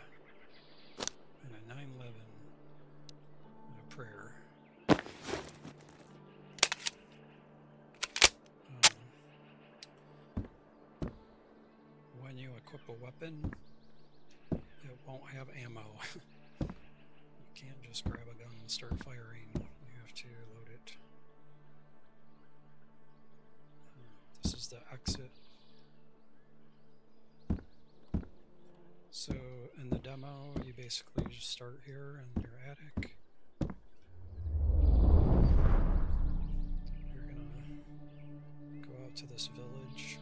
[SPEAKER 1] and a 9/11 and a prayer. When you equip a weapon, it won't have ammo. You can't just grab a gun and start firing. You have to load it. This is the exit. So in the demo, you basically just start here in your attic. You're gonna go out to this village.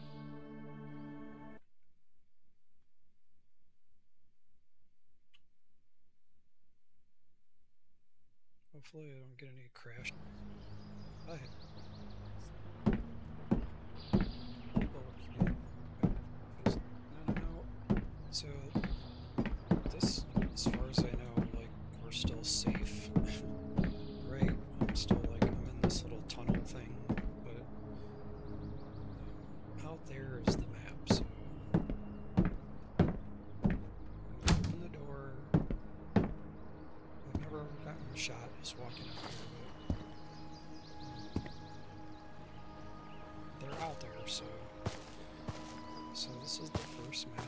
[SPEAKER 1] Hopefully I don't get any crash. Hi. No. So this, as far as I know, like, we're still safe. Right? I'm still like, I'm in this little tunnel thing, but out there is the map, so open the door. I've never gotten shot just walking out here, but they're out there, so this is the first map.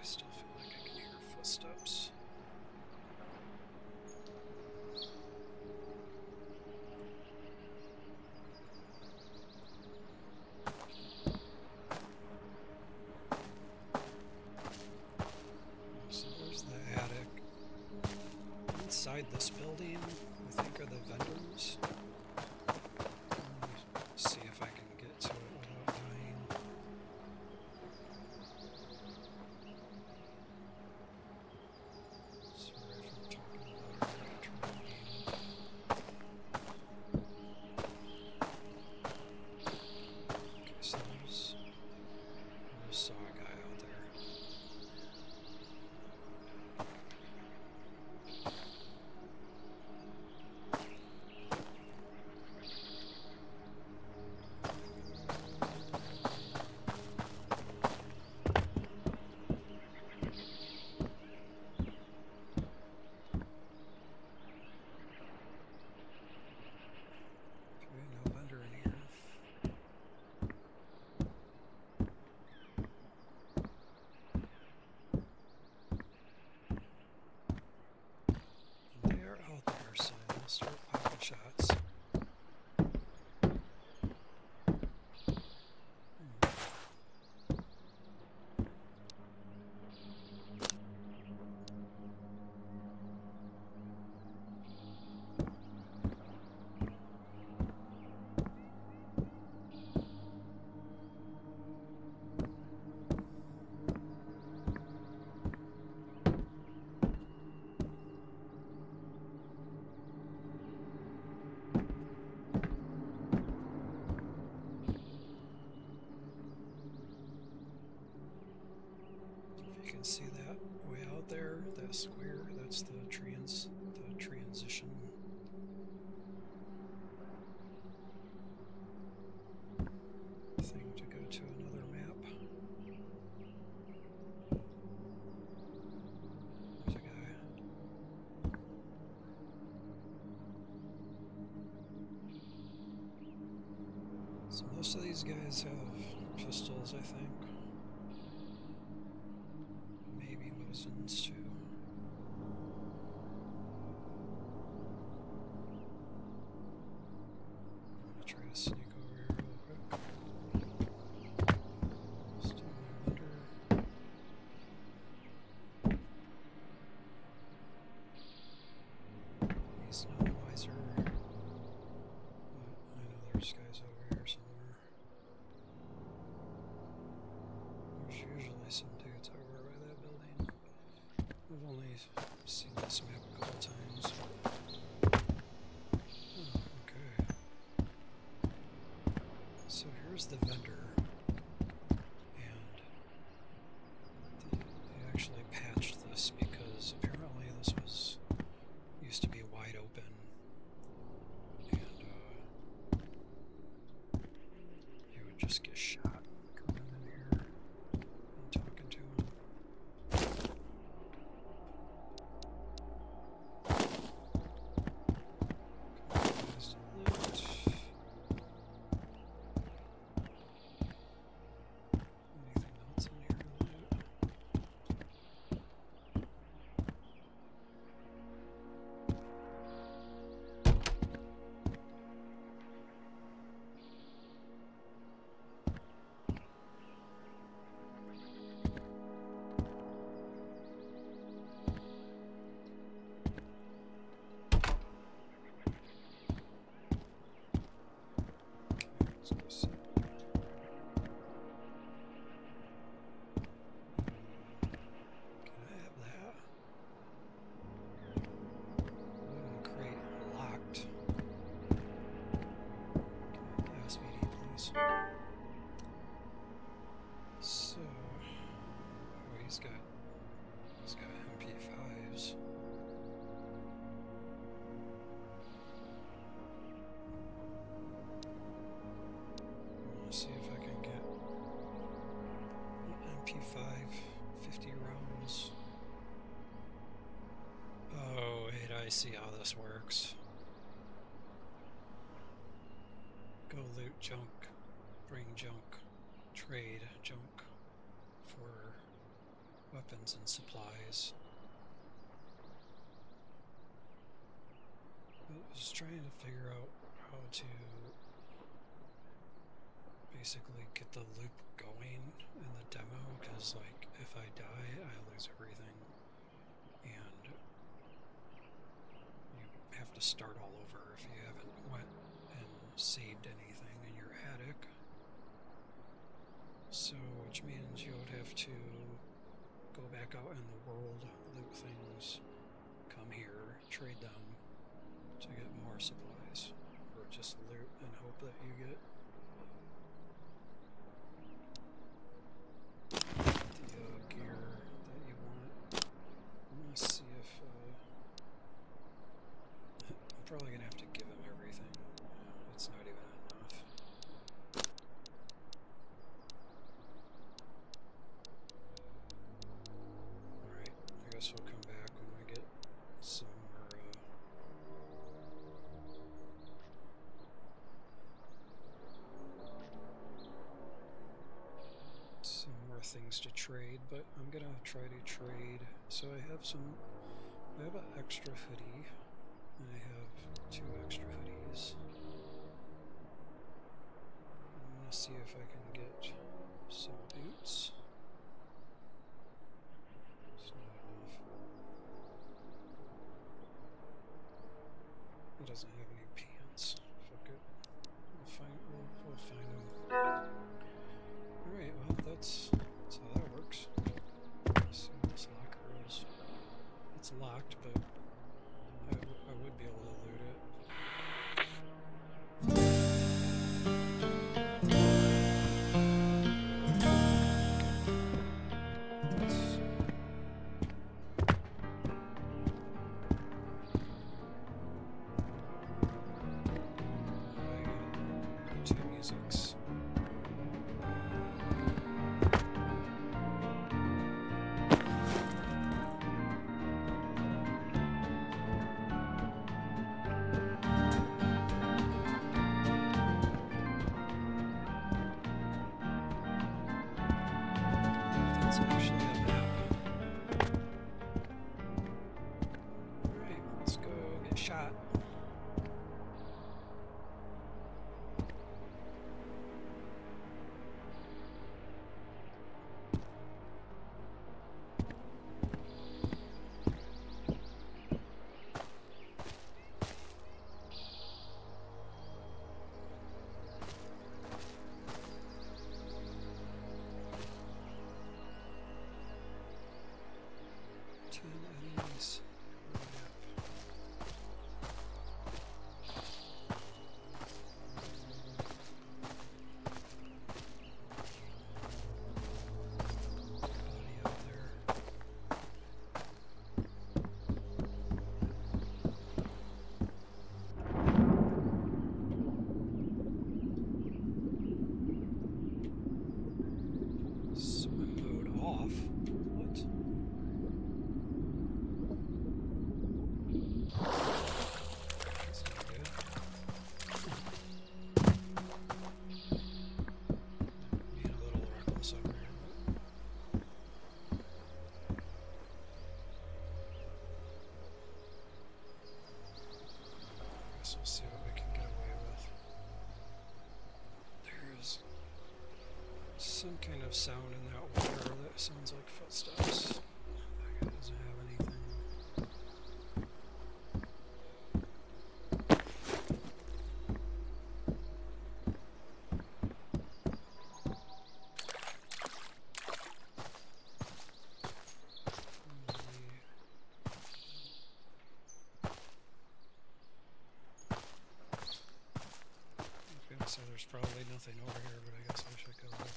[SPEAKER 1] I still feel like I can hear footsteps. So there's the attic. Inside this building, I think, are the vendors. See if I can get to it without dying. Sorry if I'm talking louder. I'm gonna turn the game up. Okay, so I just saw a guy out there. Okay, no vendor in here. They are out there, so I'll start popping shots. transition. Thing to go to another map. There's a guy. So most of these guys have pistols, I think. Maybe Mosins too. I'm gonna try to sneak over here real quick. Still no vendor. He's none the wiser. But I know there's guys over here somewhere. There's usually some dudes over by that building. I've only seen this map a couple times. Oh, okay. So here's the vendor. And they actually patched this because apparently this was used to be wide open. And you would just get shot coming in here and talking to him. So, oh, he's got MP5s. I want to see if I can get an MP5 50 rounds. Oh, wait, I see how this works. Go loot junk, bring junk, trade junk for weapons and supplies. I was trying to figure out how to basically get the loop going in the demo, because like if I die I lose everything and you have to start all over if you haven't went and saved anything in your attic. So which means you would have to go back out in the world, loot things, come here, trade them to get more supplies, or just loot and hope that you get the gear that you want. I'm gonna see if I'm probably gonna have to give him everything. It's not even enough. Alright, I guess we'll come back when we get some more things to trade, but I'm gonna try to trade. So I have an extra hoodie, and I have 2 extra hoodies. I want to see if I can get some boots. It's not enough. He doesn't have any pants. Fuck it. We'll find them. Alright, well that's how that works. Let's see what this locker is. It's locked, but I would be able to loot it. physics. That's actually a map. Alright, let's go get shot. Enemies. Audio there. Swim mode off. What? That's not good. Being a little reckless over here. I guess we'll see what we can get away with. There's some kind of sound in that water that sounds like footsteps. That guy doesn't have anything. So there's probably nothing over here, but I guess I should go look.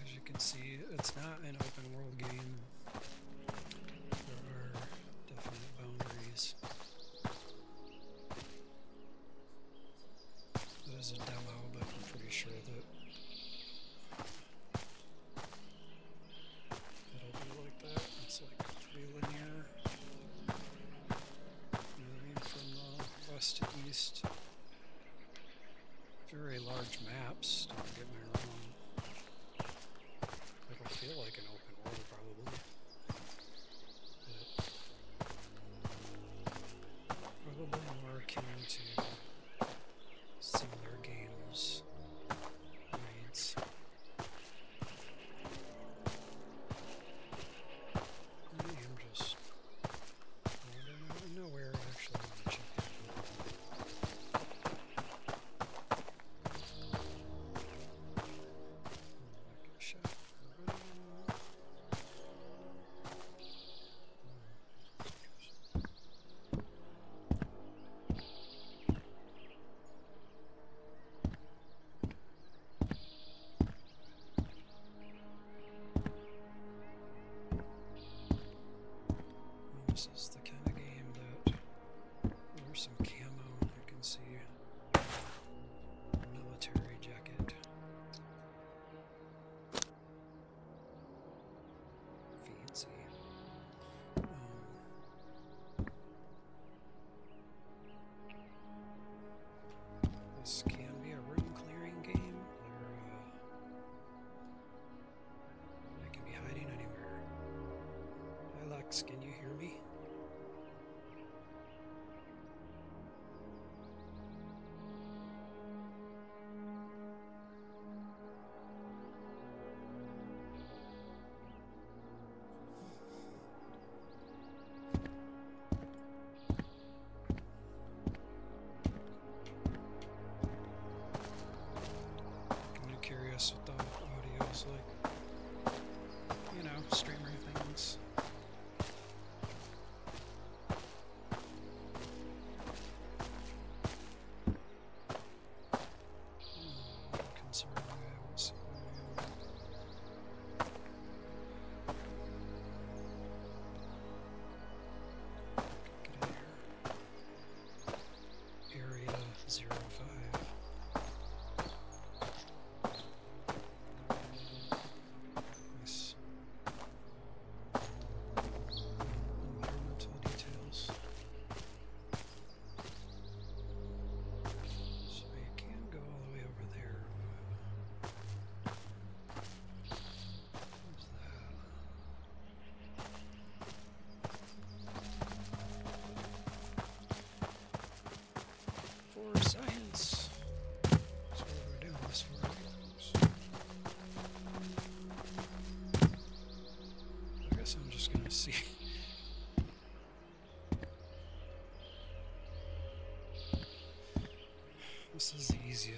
[SPEAKER 1] As you can see, it's not an open world game. There are definite boundaries. It is a demo, but I'm pretty sure that it'll be like that. It's like pretty linear, moving from west to east. Very large maps, don't get me wrong. It'll feel like an open world probably. But probably more akin to similar games. Reads. I am just wandering out of nowhere. I actually want to check it out. Get shot for running. This is the kind of game that there's some camo I can see. Military jacket. Fancy. This can be a room clearing game, where I can be hiding anywhere. Hi Lex, can you hear me? I'm curious what the audio is like. You know, streamer things. I'm concerned I haven't seen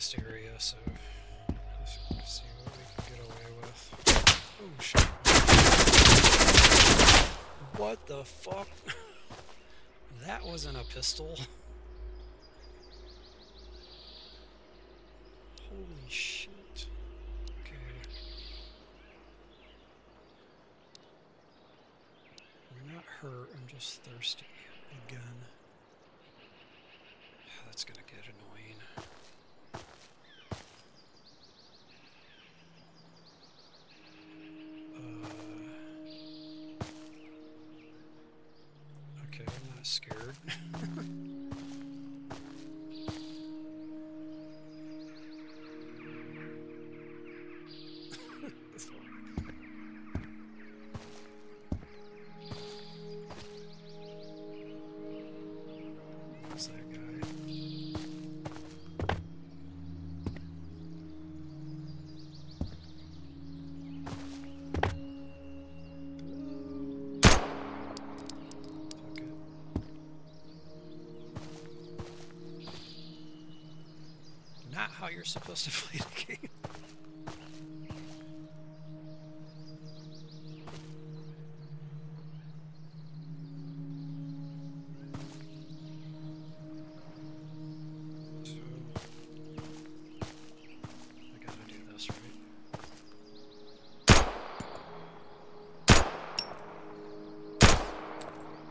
[SPEAKER 1] next area, so let's see what we can get away with. Oh shit. What the fuck? That wasn't a pistol. Holy shit. Okay. I'm not hurt, I'm just thirsty again. That's gonna get annoying. Okay, I'm not scared. Who's that guy? Fuck it. Not how you're supposed to play the game.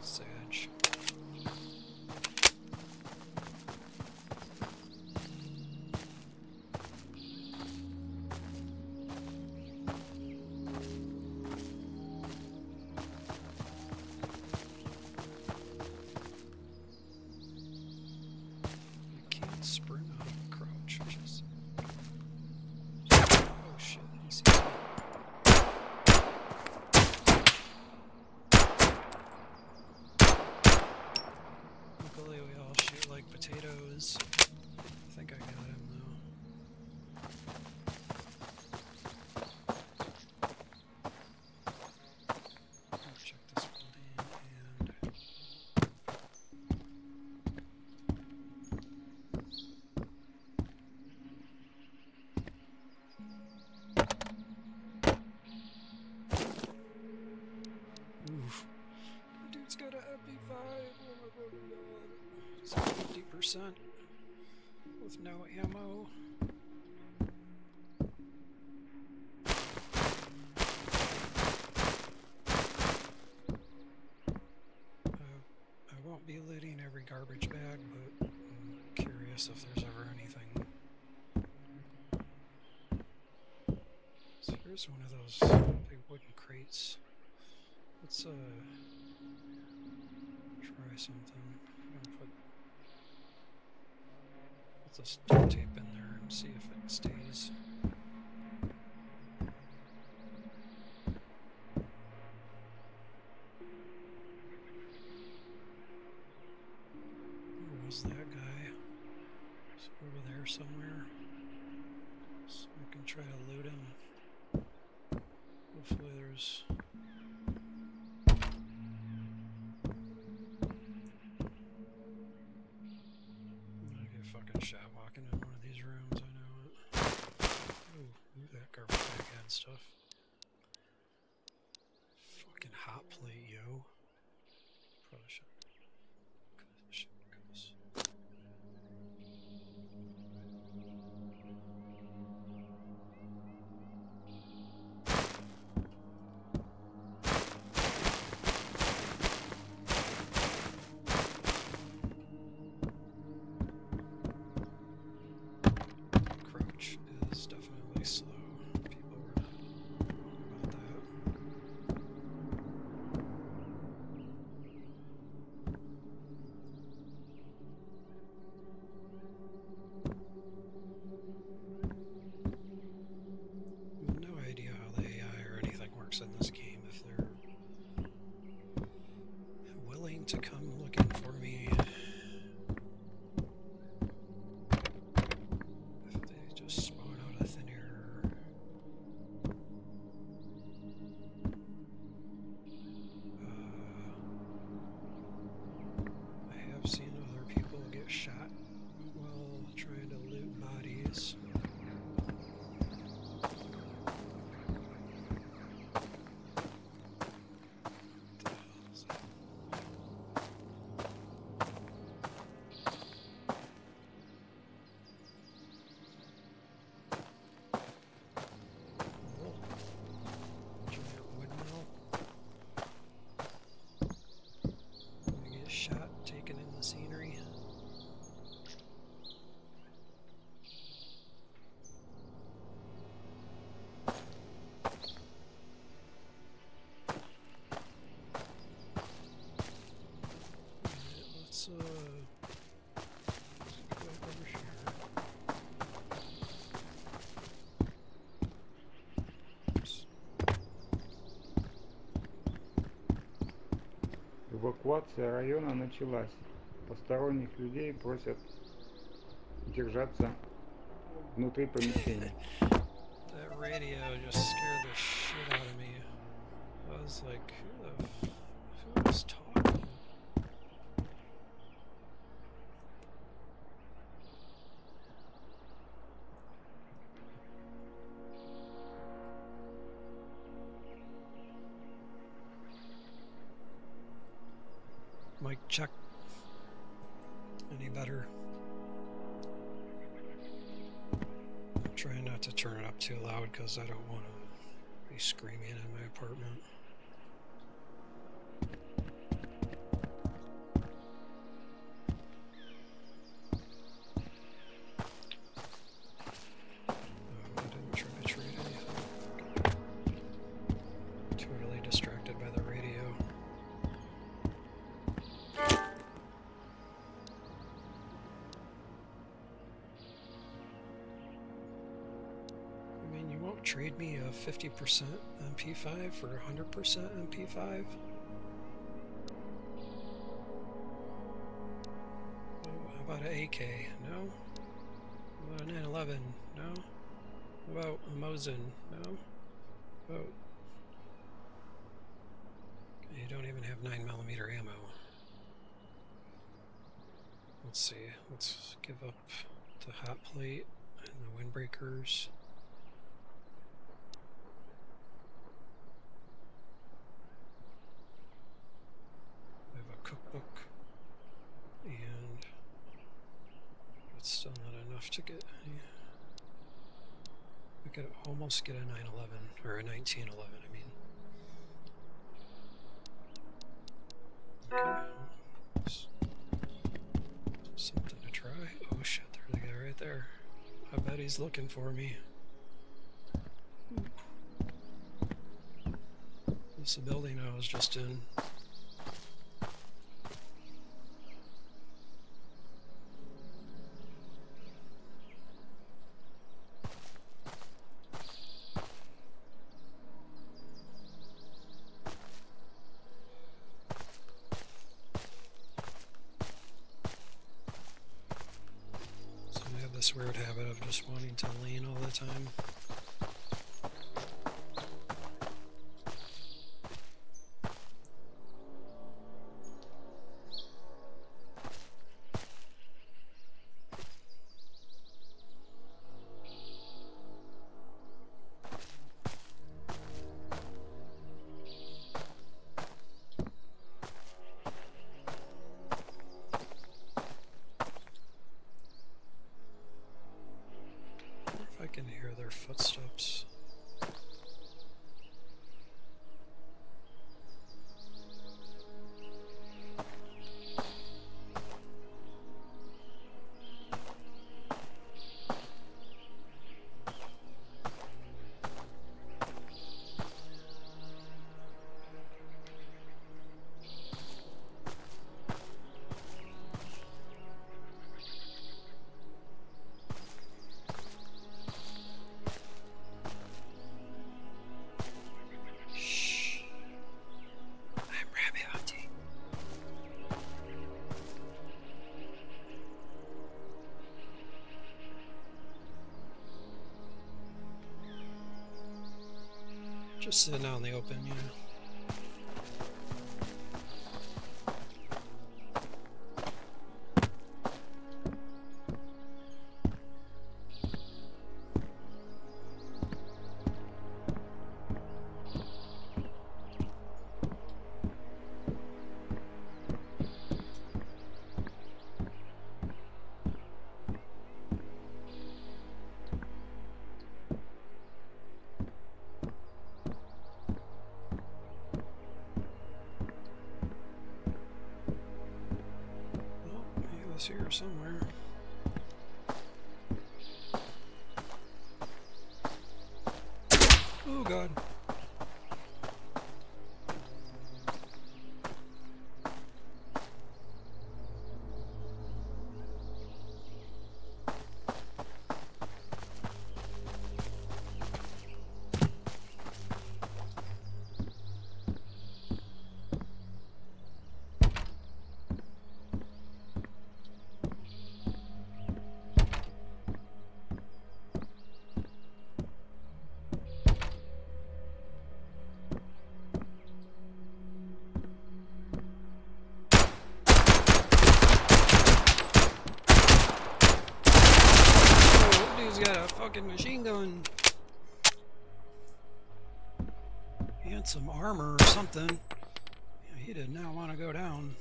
[SPEAKER 1] Sage. You can't sprint out of crouch, which is... Oh shit, he sees me. Luckily we all shoot like potatoes. I think I got him though. I'll check this building and... Oof. That dude's got an MP5. Oh my fucking god. It's at 50% with no ammo. I won't be looting every garbage bag, but I'm curious if there's ever anything. So here's one of those big wooden crates. Let's try something. I'm gonna put this duct tape in there and see if it stays. Where was that guy? Is he over there somewhere? So we can try to loot him. Hopefully there's... fucking shot walking in one of these rooms, I know it. Ooh, that garbage bag and stuff. Fucking hot plate, yo. Probably should.
[SPEAKER 2] Эвакуация района началась. Посторонних людей просят держаться внутри помещения.
[SPEAKER 1] That radio just scared the shit out of me. I was like, who was talking? Mic check. Any better? I'm trying not to turn it up too loud because I don't want to be screaming in my apartment. I didn't try to trade anything. Totally distracted by the radio. I mean, you won't trade me a 50% MP5 for 100% MP5? How about an AK? No? How about a 911? No? How about a Mosin? No? How about... You don't even have 9mm ammo. Let's see. Let's give up the hot plate and the windbreakers. I have a cookbook, and it's still not enough to get any. I could almost get a 911 or a 1911. I mean. Okay. Something to try. Oh shit! There's a guy right there. I bet he's looking for me. This is the building I was just in. So I have this weird habit of just wanting to lean all the time. I can hear their footsteps. Just sitting out in the open, you know. He was here somewhere. Oh god. fucking machine gun. And some armor or something. Yeah, he did not want to go down.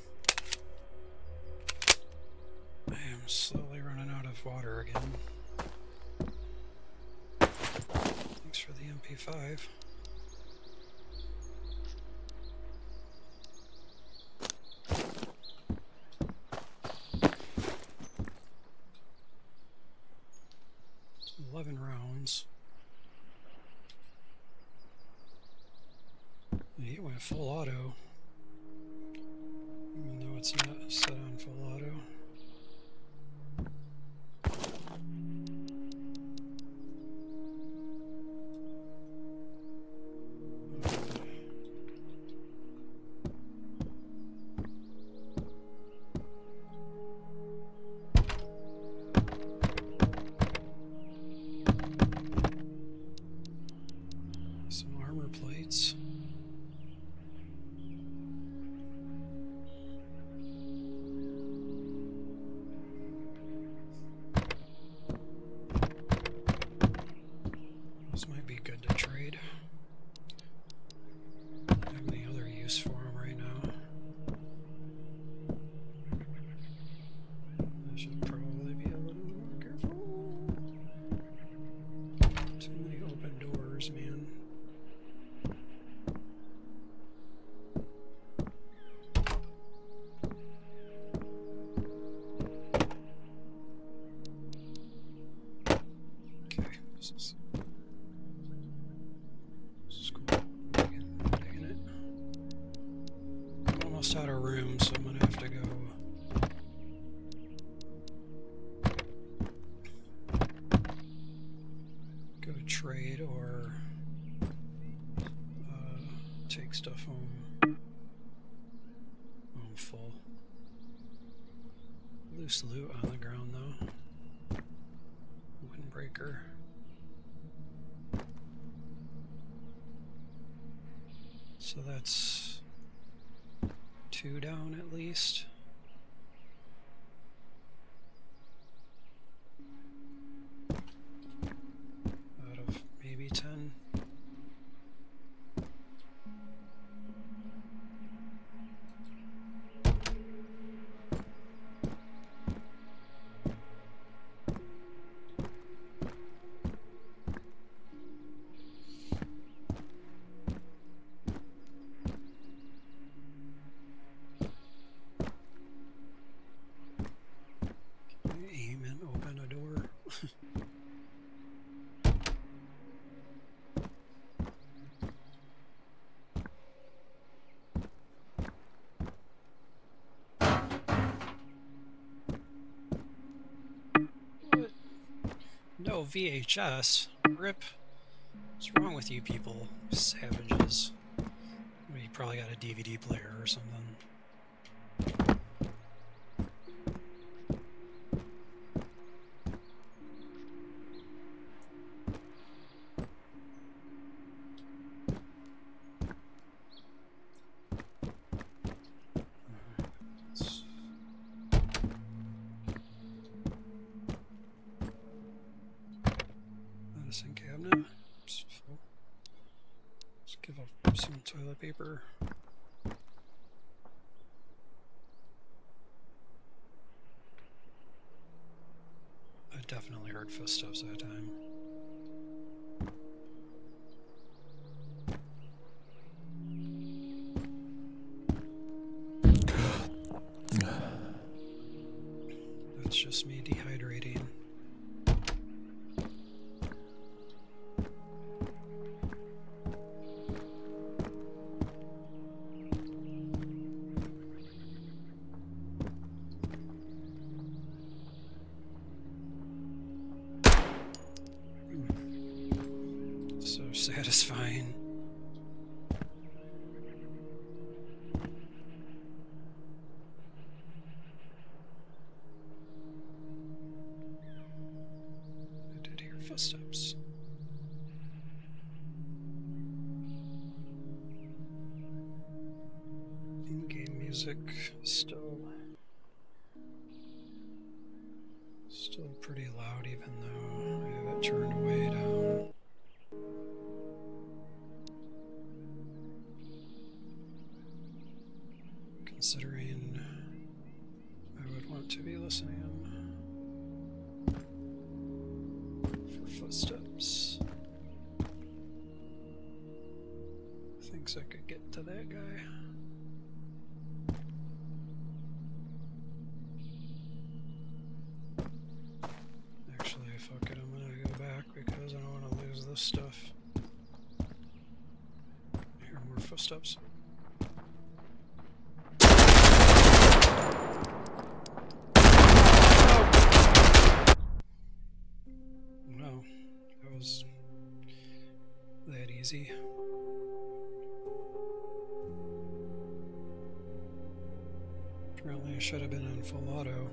[SPEAKER 1] I am slowly running out of water again. Thanks for the MP5. It's 11 rounds. He went full auto. Even though it's not set on full auto. Some armor plates. Those might be good to trade. I don't have any other use for them right now. I should probably be a little more careful. Too many open doors, man. Okay, this is cool. Digging it. I'm almost out of room, so I'm gonna have to go. Trade or take stuff home. I'm full. Loose loot on the ground though. Windbreaker. So that's 2 down at least. Out of maybe 10. Aim and open a door. What? No VHS. Rip. What's wrong with you people? Savages. Well, you probably got a DVD player or something. Medicine cabinet. It's full. Let's give up some toilet paper. I definitely heard footsteps that time. That's just me dehydrating. So satisfying. I did hear footsteps. In-game music still pretty loud, even though I have it turned away. footsteps. Thinks I could get to that guy. Actually, fuck it, I'm gonna go back because I don't want to lose this stuff. I hear more footsteps. Wow, that was that easy. Apparently I should have been on full auto.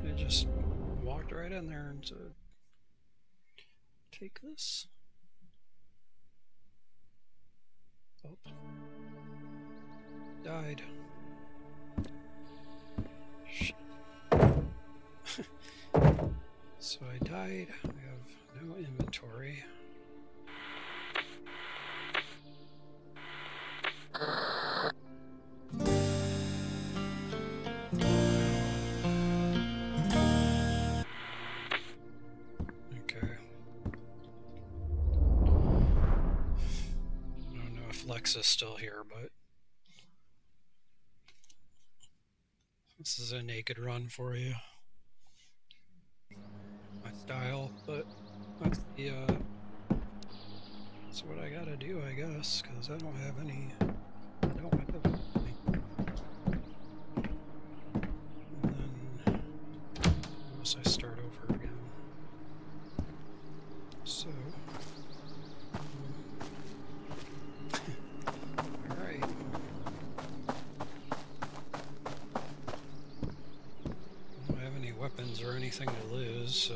[SPEAKER 1] I just walked right in there and said, take this. Oh. Died. Shit. So I died. I have no inventory. Okay. I don't know if Lex is still here, but this is a naked run for you. My style, but that's the that's what I gotta do, I guess, because I don't have any. I don't have any. And then unless I start over again. So all right. I don't have any weapons or anything to lose, so.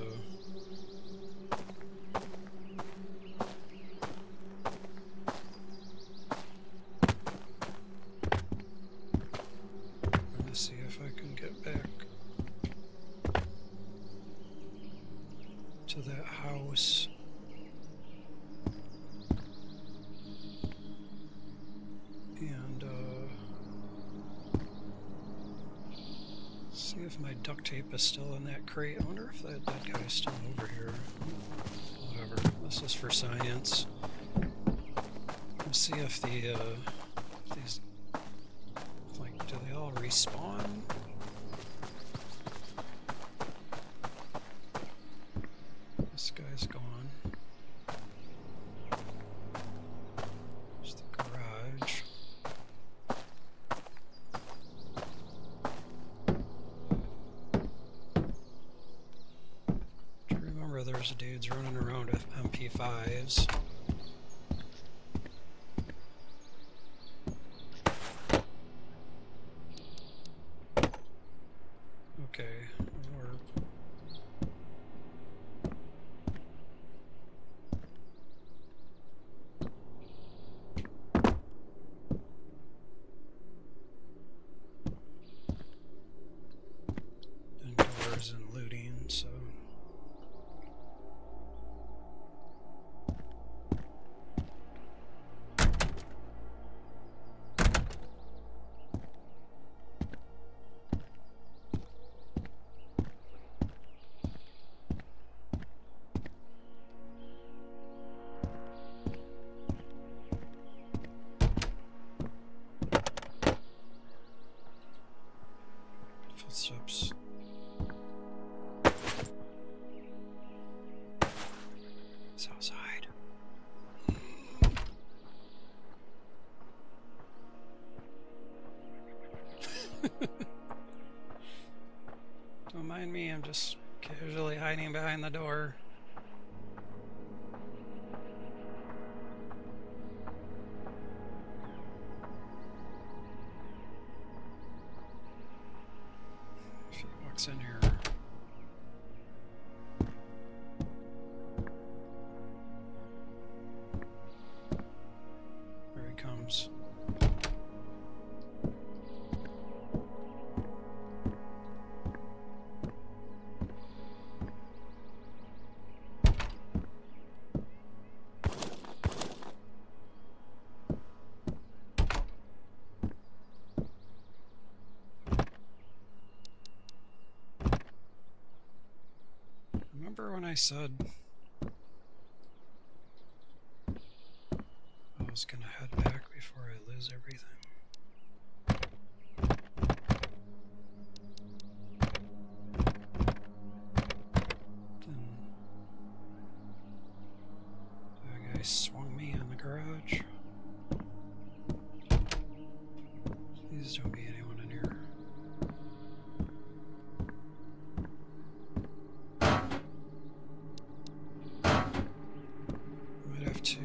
[SPEAKER 1] See if I can get back to that house. And see if my duct tape is still in that crate. I wonder if that dead guy's still over here. Whatever. This is for science. Let's see if the these, like, do they all respawn? This guy's gone. There's the garage. Do you remember there's dudes running around with MP5s? Okay, we're indoors and looting, so footsteps. It's outside. Don't mind me, I'm just casually hiding behind the door. If he walks in here. Here he comes. Remember when I said I was gonna head back before I lose everything? Then the guy swung me in the garage. Please don't be anyone in here. Might have to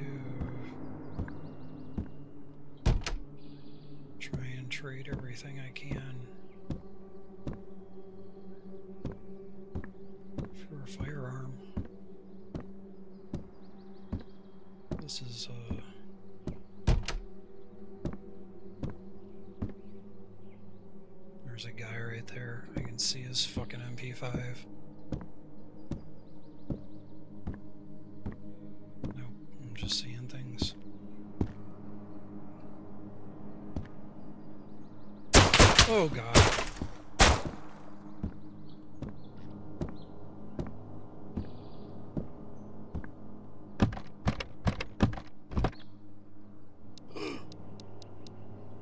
[SPEAKER 1] try and trade everything I can for a firearm. This is there's a guy right there. I can see his fucking MP5. Nope, I'm just seeing things. Oh god.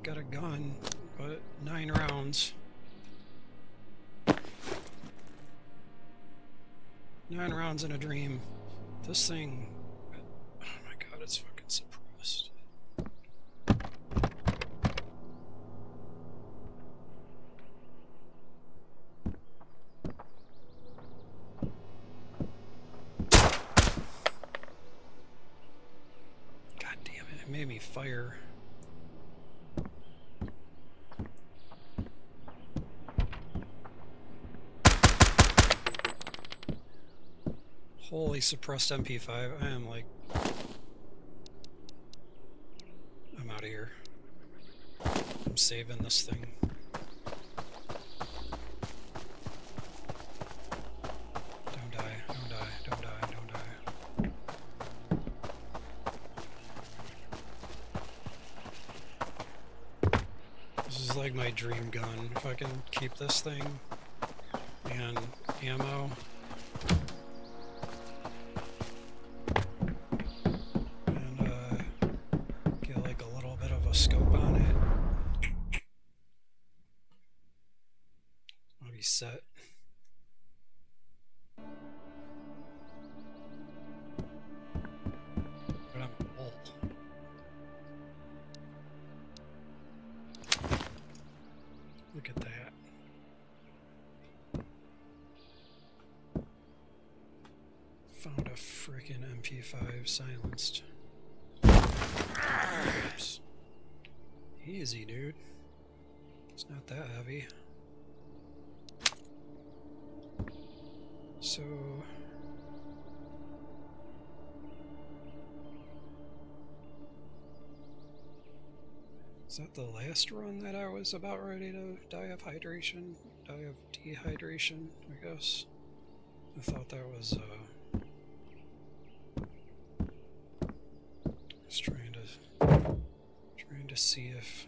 [SPEAKER 1] Got a gun, but 9 rounds. 9 rounds in a dream. This thing... Oh my god, it's fucking suppressed. God damn it, it made me fire. Holy suppressed MP5. I am like... I'm out of here. I'm saving this thing. Don't die, don't die, don't die, don't die. This is like my dream gun. If I can keep this thing and ammo. Scope on it. I'll be set. But I'm full. Look at that. Found a freaking MP5 silenced. Oops. Easy, dude. It's not that heavy. So... Is that the last run that I was about ready to die of hydration? Die of dehydration, I guess? I thought that was, I was trying to see if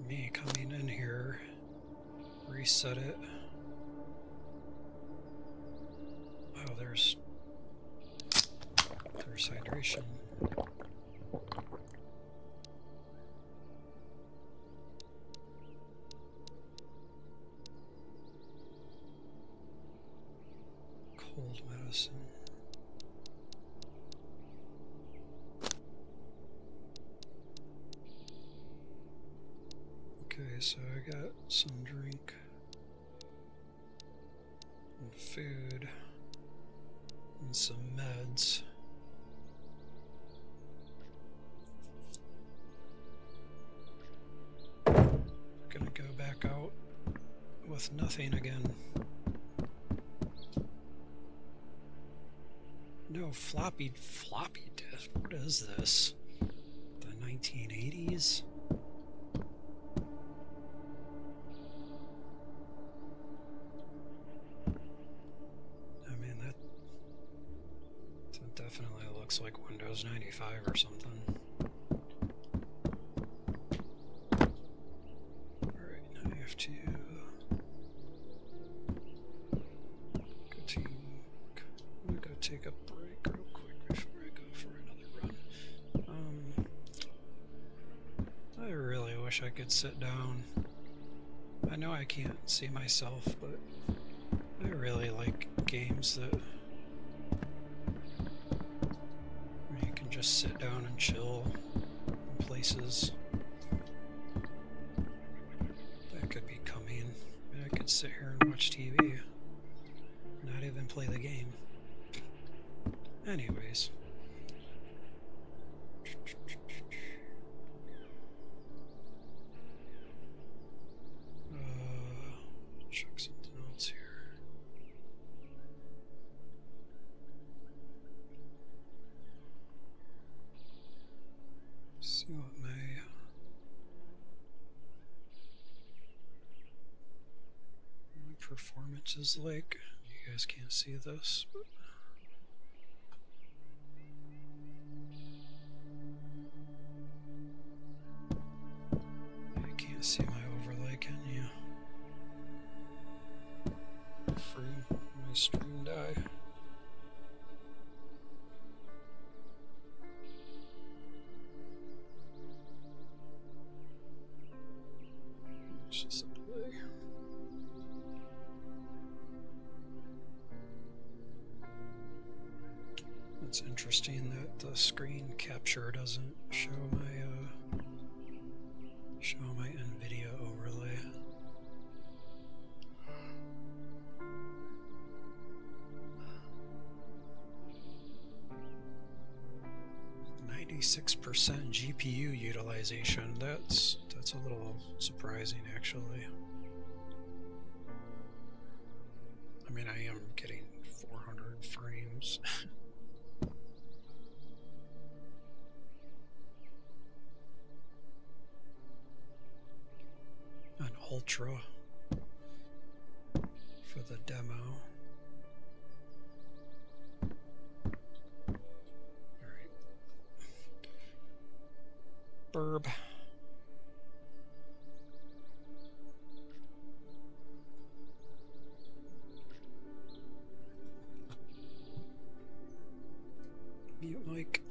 [SPEAKER 1] me coming in here reset it. Oh, there's hydration. Cold medicine. Okay, so I got some drink and food and some meds. Gonna go back out with nothing again. No floppy disk. What is this? The 1980s? Definitely looks like Windows 95 or something. Alright, now I have to go to take a break real quick before I go for another run. I really wish I could sit down. I know I can't see myself, but I really like games that where you can just sit down and chill in places that could be coming. I mean, I could sit here and watch TV, not even play the game. Anyways. Check something else here. See what my performance is like. You guys can't see this, but you can't see my overlay, can you? Free my stream die. It's just a delay. It's interesting that the screen capture doesn't show my NVIDIA overlay. .96% GPU utilization. That's a little surprising, actually. I mean, I am getting 400 frames. An ultra for the demo. Alright. Burb. Mute mic.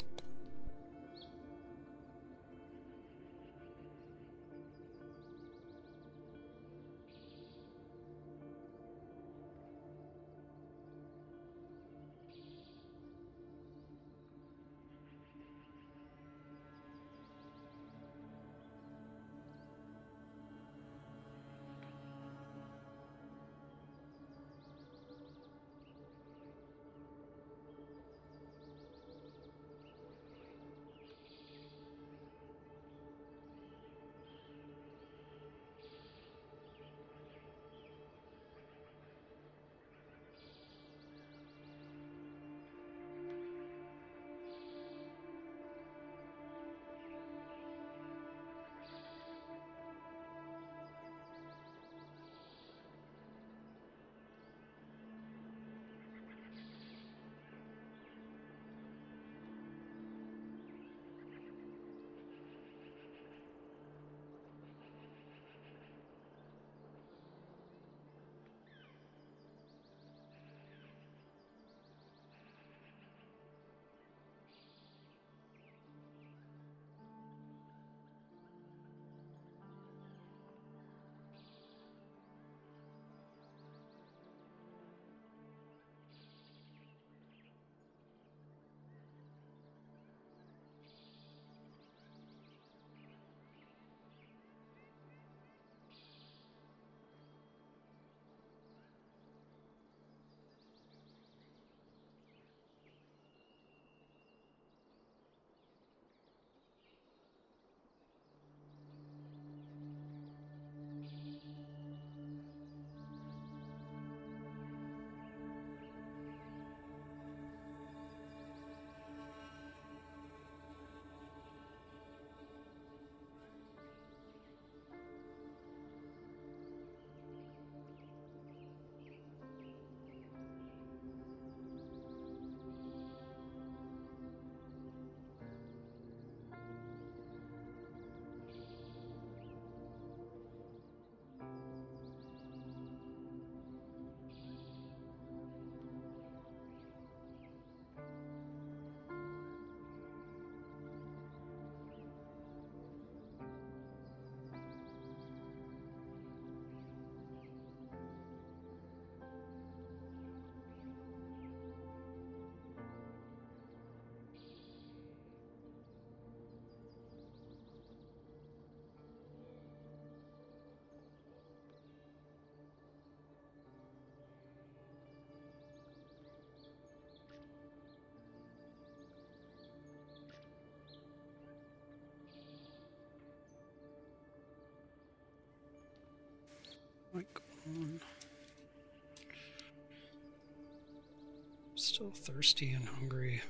[SPEAKER 1] Still thirsty and hungry.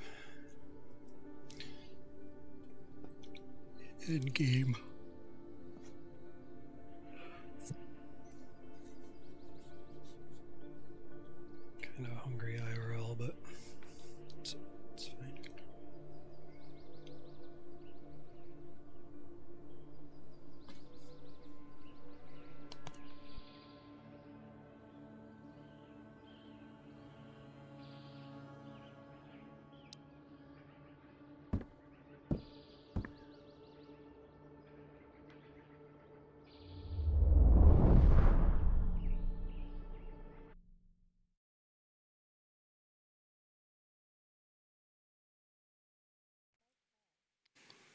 [SPEAKER 1] In game. Kind of hungry IRL, but it's fine.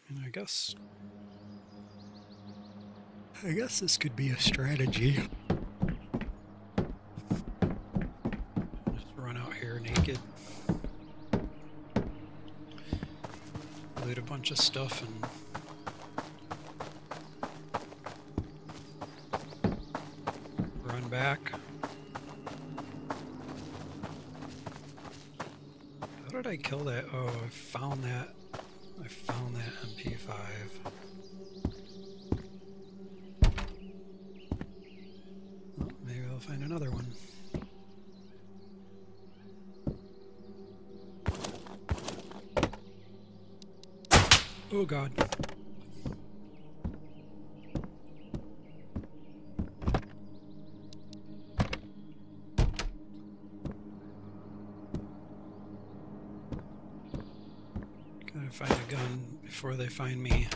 [SPEAKER 1] And I guess this could be a strategy. Just run out here naked, loot a bunch of stuff, and run back. How did I kill that? Oh, I found that MP5. Well, maybe I'll find another one. Oh god. Gotta find a gun before they find me.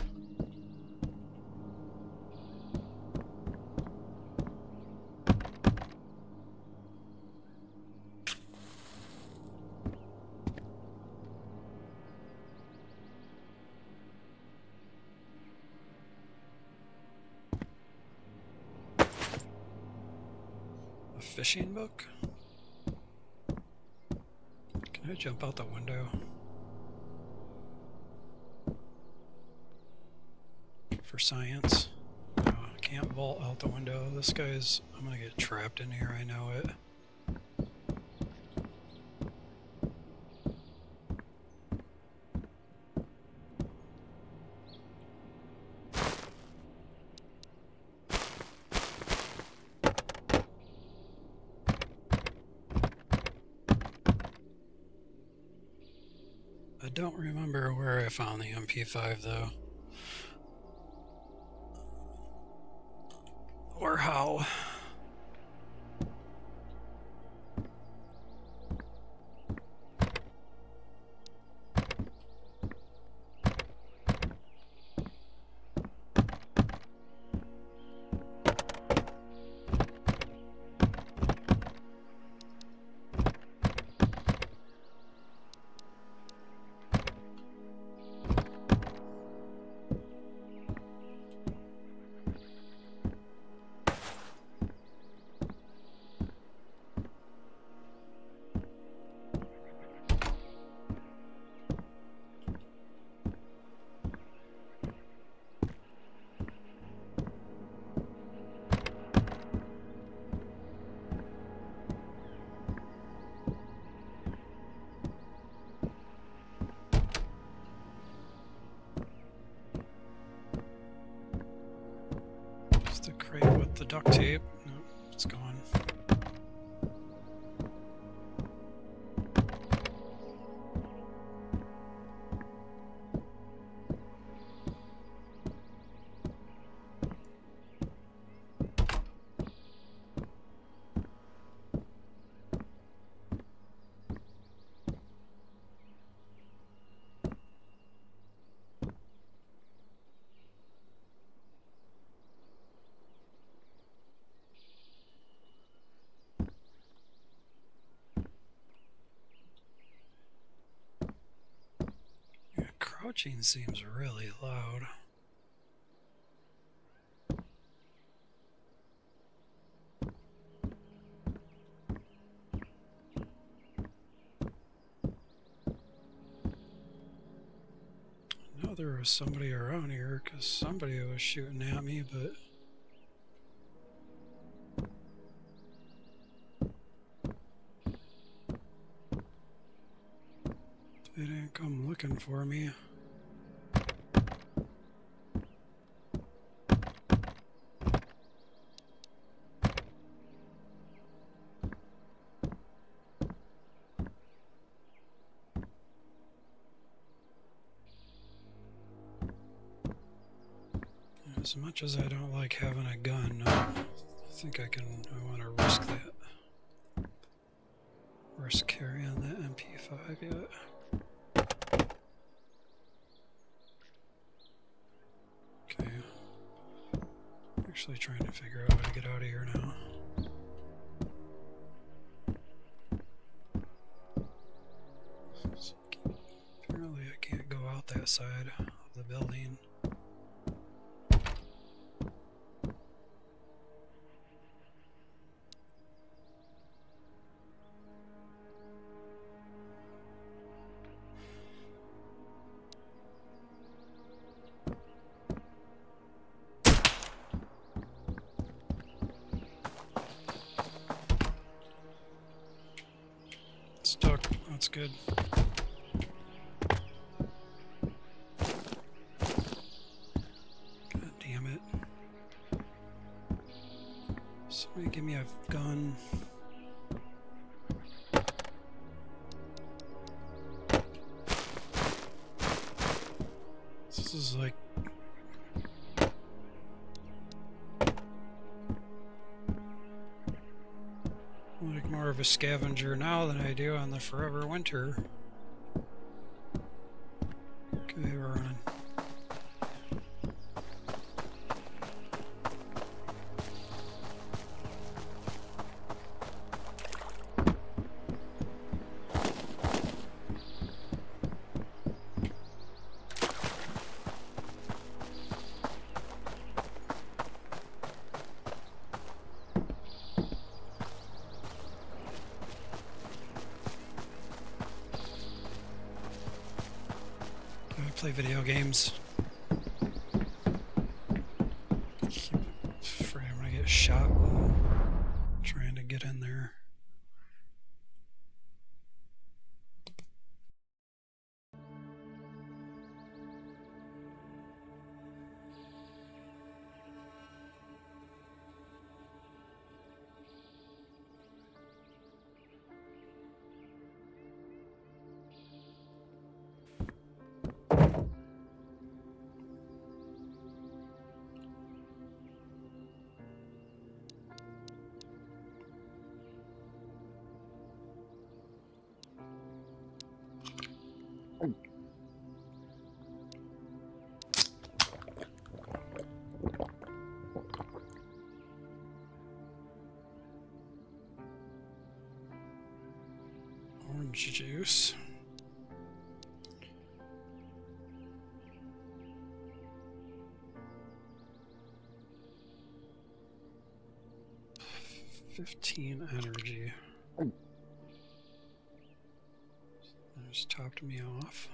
[SPEAKER 1] A fishing book? Can I jump out the window? For science. No, I can't vault out the window. This guy's... I'm gonna get trapped in here, I know it. I don't remember where I found the MP5 though. Or how. Just the crate with the duct tape. Nope, it's gone. Crouching seems really loud. I know there was somebody around here because somebody was shooting at me, but They didn't come looking for me. As much as I don't like having a gun, I think I want to risk that. Risk carrying that MP5 yet. Okay. Actually trying to figure out how to get out of here now. Apparently I can't go out that side of the building. Stuck. That's good. God damn it. Somebody give me a gun. This is like more of a scavenger now than I do on the Forever Winter. Okay, we're running. Play video games. Afraid I'm gonna get shot while trying to get in there. Orange juice. $15 energy. Just topped me off.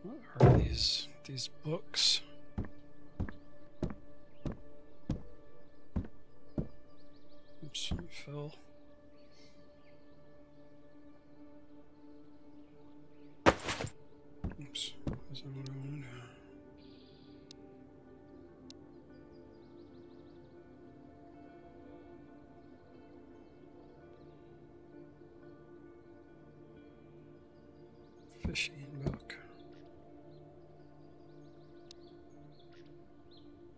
[SPEAKER 1] What are these books? Oops, I fell. Oops, that's not what I wanted. Fishing book.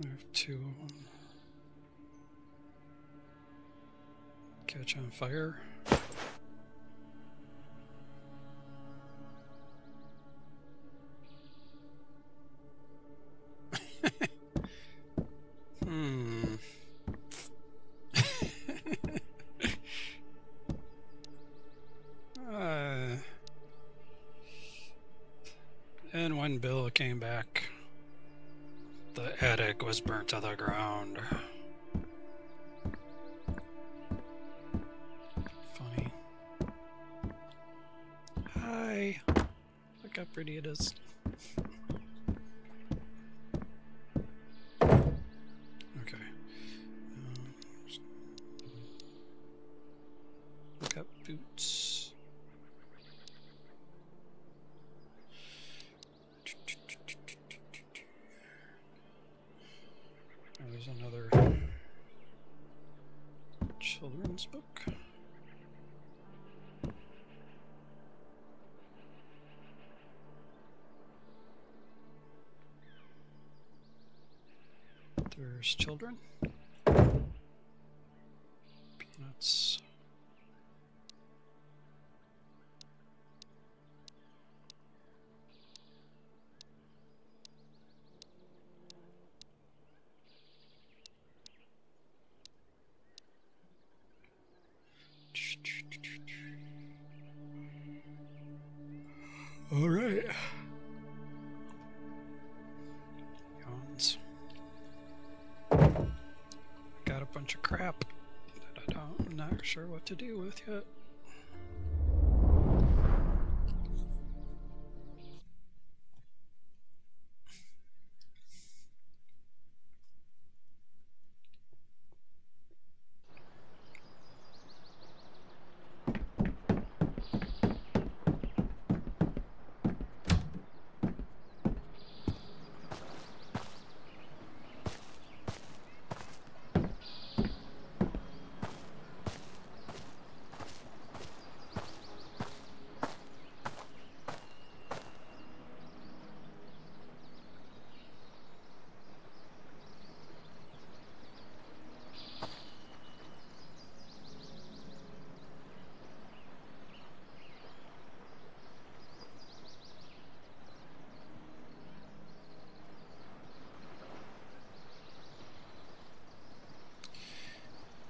[SPEAKER 1] I have 2 of them. Catch on fire. And when Bill came back, the attic was burnt to the ground. Funny. Hi. Look how pretty it is. Okay. boots. There's another children's book. There's children. Peanuts. All right. Yawns. Got a bunch of crap that I'm not sure what to do with yet.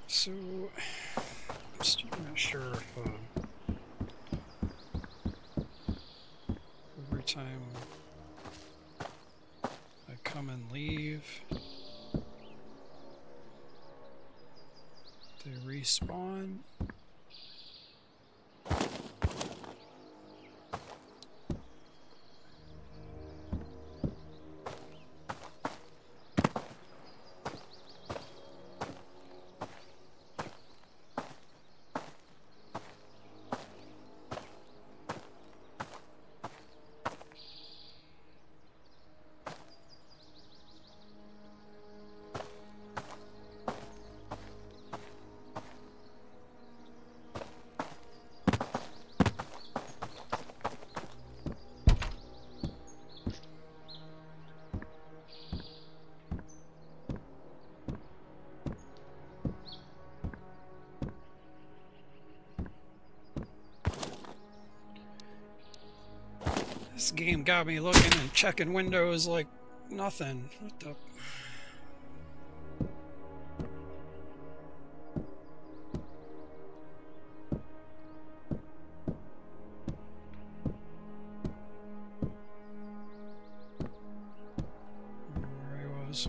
[SPEAKER 1] So, I'm still not sure if every time I come and leave, they respawn. This game got me looking and checking windows like nothing. What the? Where I was.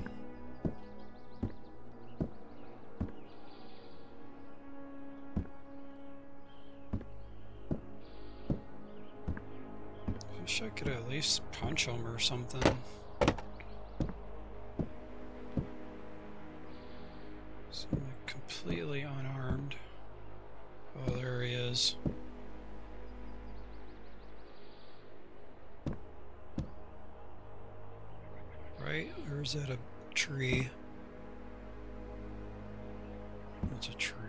[SPEAKER 1] Wish I could at least punch him or something. So I'm like completely unarmed. Oh, there he is. Right? Or is that a tree? It's a tree.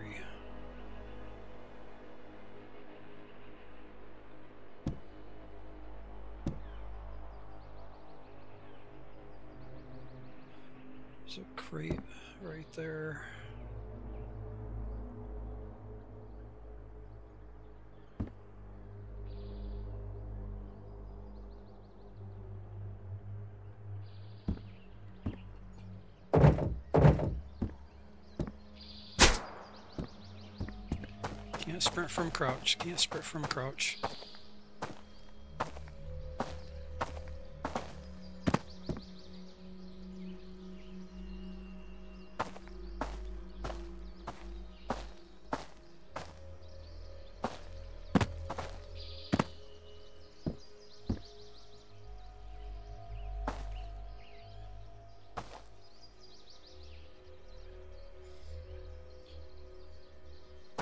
[SPEAKER 1] There's a crate right there. Can't sprint from crouch. Can't sprint from crouch.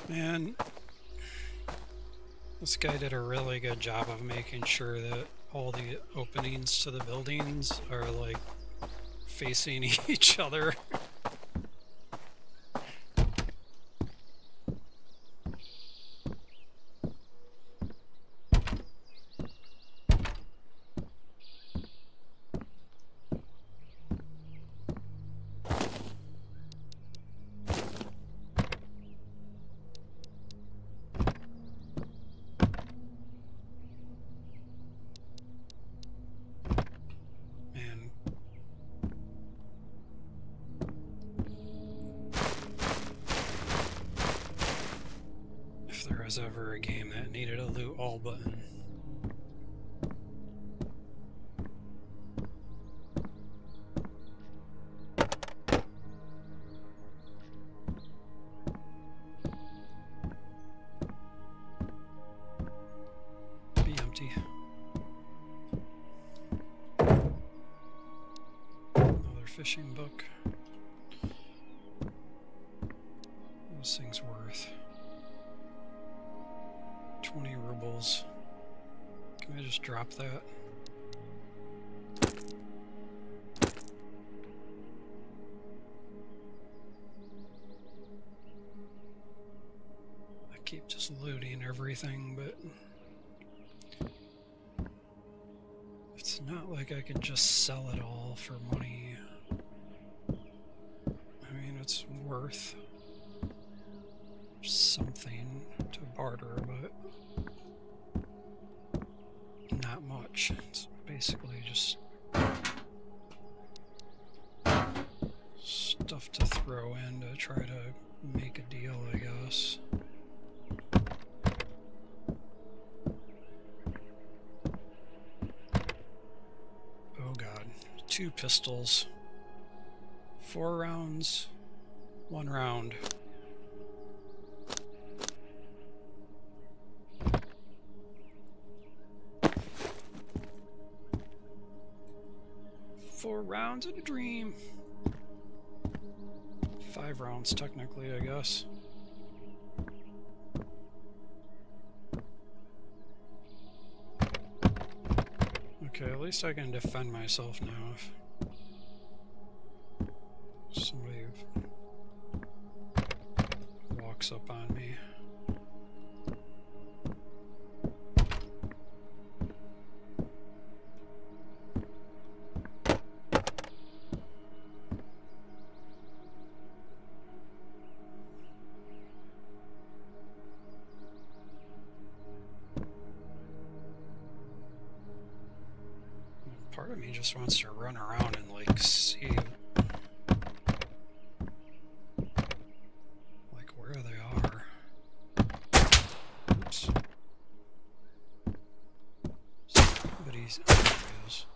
[SPEAKER 1] Man, This guy did a really good job of making sure that all the openings to the buildings are like facing each other. Man. If there was ever a game that needed a loot all button. Be empty. Another fishing book. This thing's worth 20 rubles. Can I just drop that? I keep just looting everything, but it's not like I can just sell it all for money. I mean, it's worth something to barter, but not much. It's basically just stuff to throw in to try to make a deal, I guess. Oh god. 2 pistols. 4 rounds. 1 round. Four rounds in a dream. 5 rounds technically, I guess. Okay, at least I can defend myself now if somebody walks up on me. Part of me just wants to run around and like see like where they are. Oops. Somebody's there he is.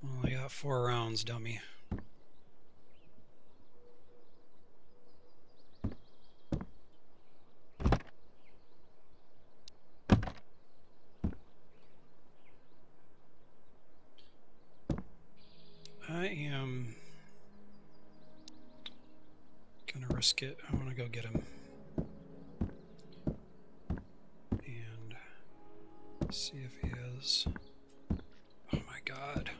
[SPEAKER 1] Only got 4 rounds, dummy. I am gonna risk it. I want to go get him and see if he is. Oh my god.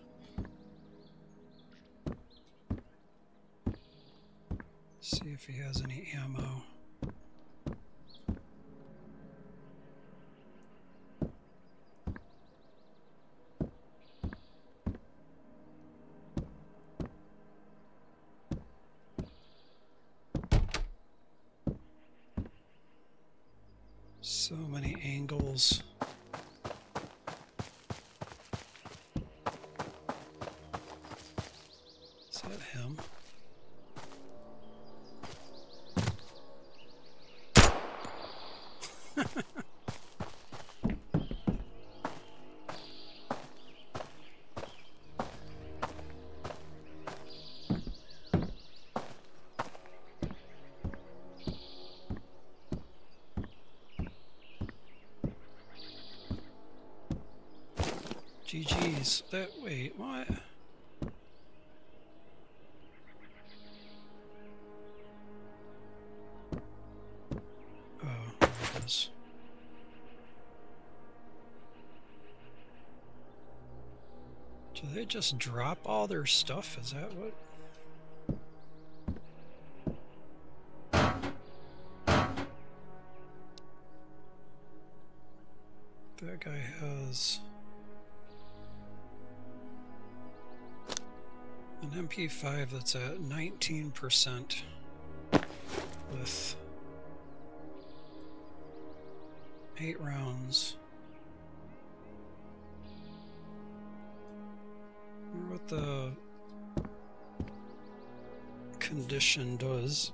[SPEAKER 1] See if he has any ammo. So many angles. Is that him? GG's. Wait, what? Do they just drop all their stuff? Is that what? That guy has an MP5 that's at 19% with 8 rounds. I wonder what the condition does.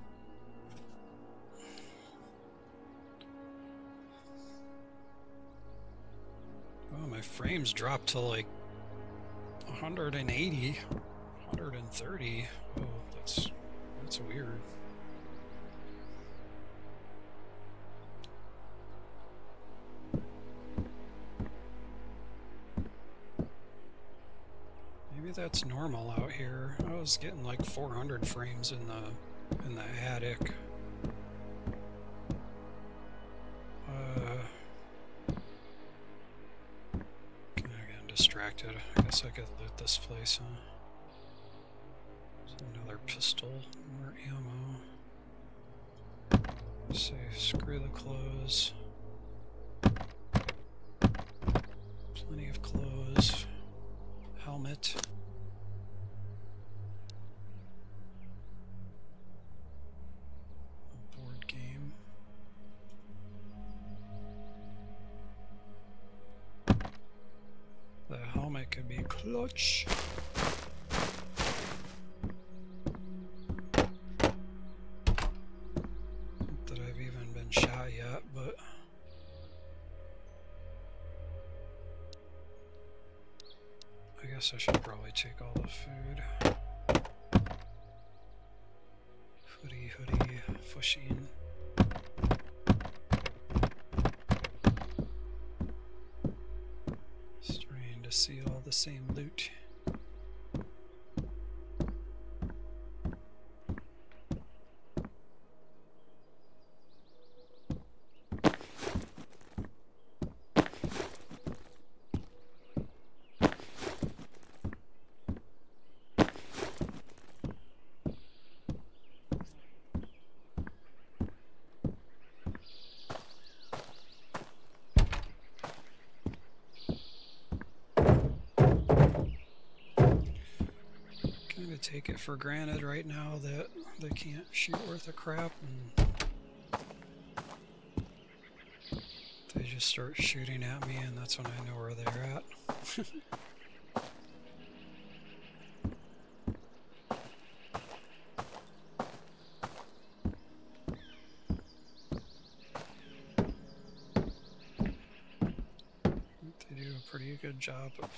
[SPEAKER 1] Oh, my frames dropped to like 180, 130. Oh, that's weird. Maybe that's normal out here. I was getting like 400 frames in the attic. Distracted. I guess I could loot this place, huh? There's another pistol, more ammo. Say, screw the clothes. Plenty of clothes. Helmet. A board game. The helmet could be clutch. Not that I've even been shot yet, but I guess I should probably take all the food. Hoodie, fishing. Starting to see all the same loot. Take it for granted right now that they can't shoot worth a crap, and they just start shooting at me, and that's when I know where they're at. They do a pretty good job of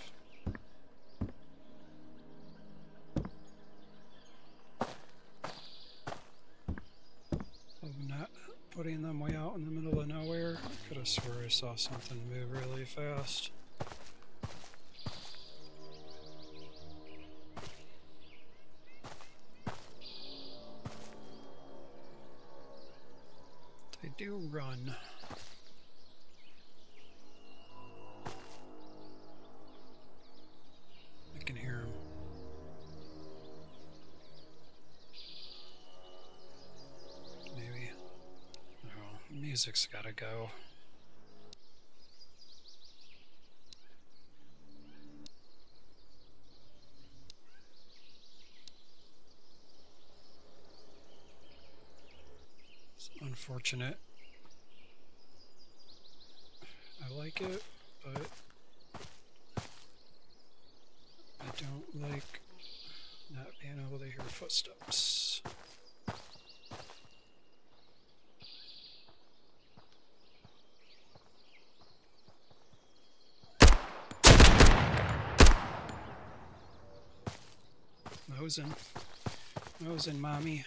[SPEAKER 1] not putting them way out in the middle of nowhere. I could have swore I saw something move really fast. They do run. I can hear them. Maybe. Oh, music's gotta go. It's unfortunate. I like it, but I don't like not being able to hear footsteps. Mosin, mommy.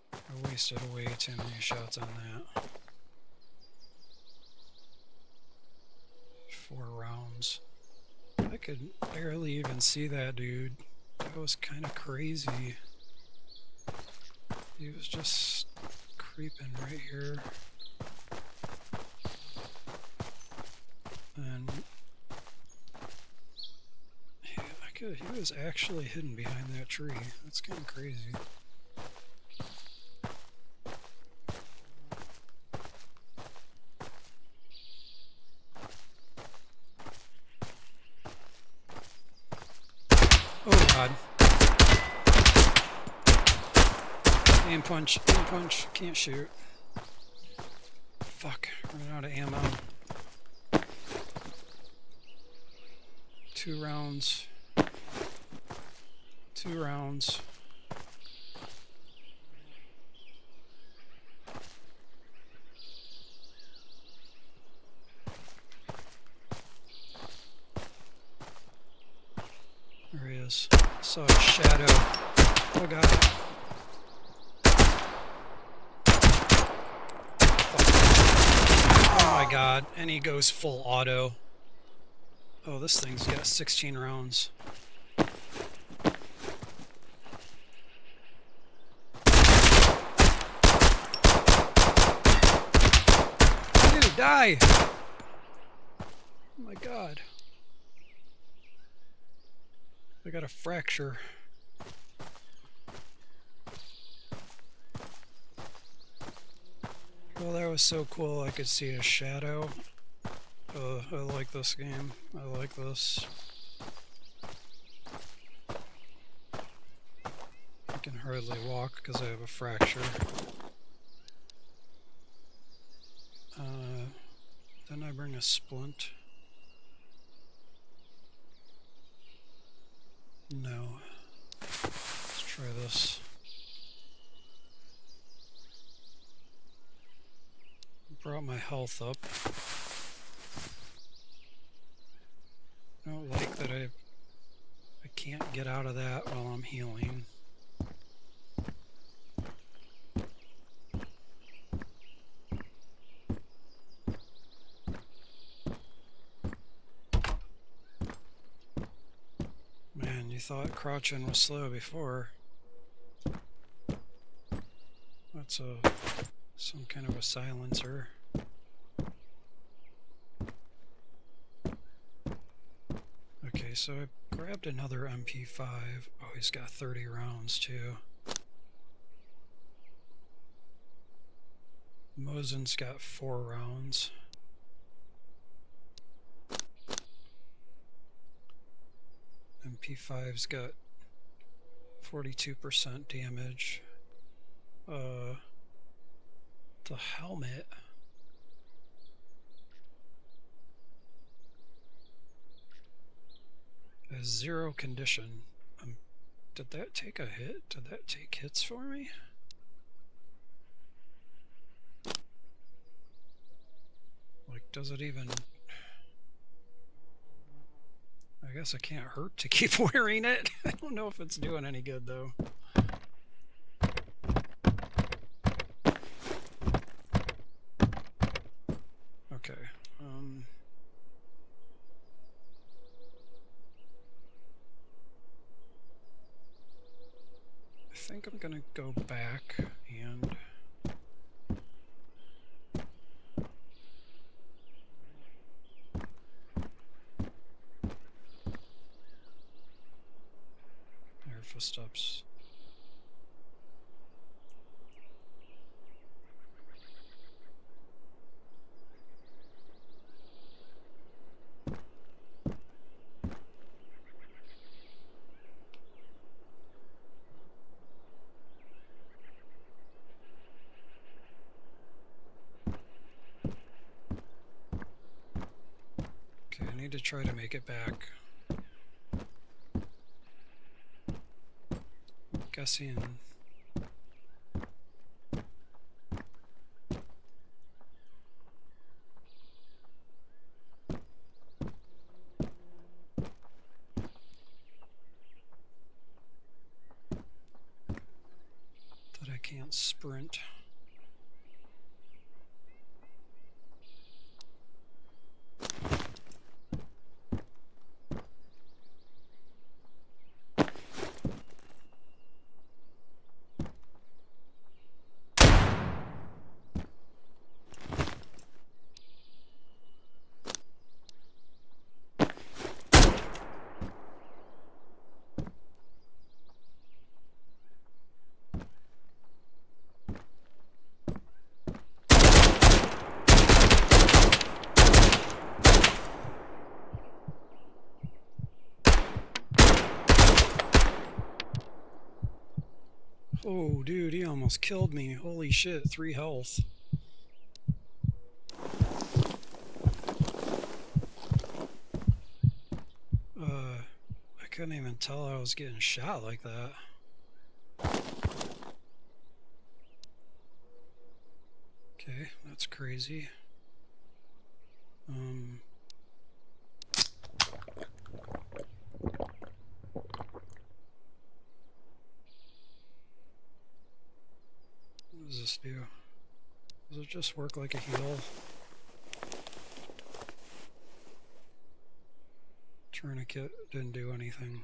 [SPEAKER 1] I wasted way too many shots on that. 4 rounds. I could barely even see that dude. That was kind of crazy. He was just creeping right here. And he was actually hidden behind that tree. That's kind of crazy. Oh god. Aim punch, can't shoot. Fuck, running out of ammo. 2 rounds. 2 rounds. There he is. Saw a shadow. Oh god. Oh my god. And he goes full auto. Oh, this thing's got 16 rounds. Dude, die! Oh my god. I got a fracture. Well, that was so cool. I could see a shadow. I like this game. I like this. I can hardly walk because I have a fracture. Then I bring a splint. No. Let's try this. Brought my health up. I don't like that I can't get out of that while I'm healing. Man, you thought crouching was slow before. That's some kind of a silencer. Okay, so I grabbed another MP5. Oh, he's got 30 rounds too. Mosin's got 4 rounds. MP5's got 42% damage. The helmet. Has 0 condition. Did that take a hit? Did that take hits for me? Like, does it even... I guess it can't hurt to keep wearing it. I don't know if it's doing any good, though. Okay. I think I'm gonna go back and... There, footsteps. Okay, I need to try to make it back. I'm guessing... that I can't sprint. almost killed me. Holy shit, 3 health. I couldn't even tell I was getting shot like that. Okay, that's crazy. What does this do? Does it just work like a heal? Tourniquet didn't do anything.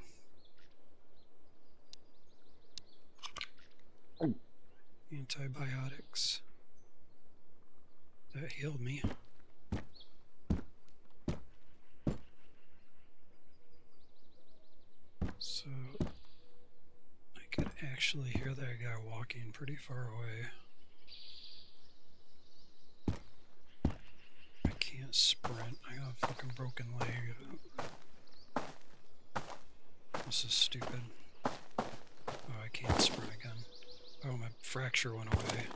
[SPEAKER 1] Antibiotics. That healed me. So I could actually hear that guy walking pretty far away. I can't sprint. I got a fucking broken leg. This is stupid. Oh, I can't sprint again. Oh, my fracture went away.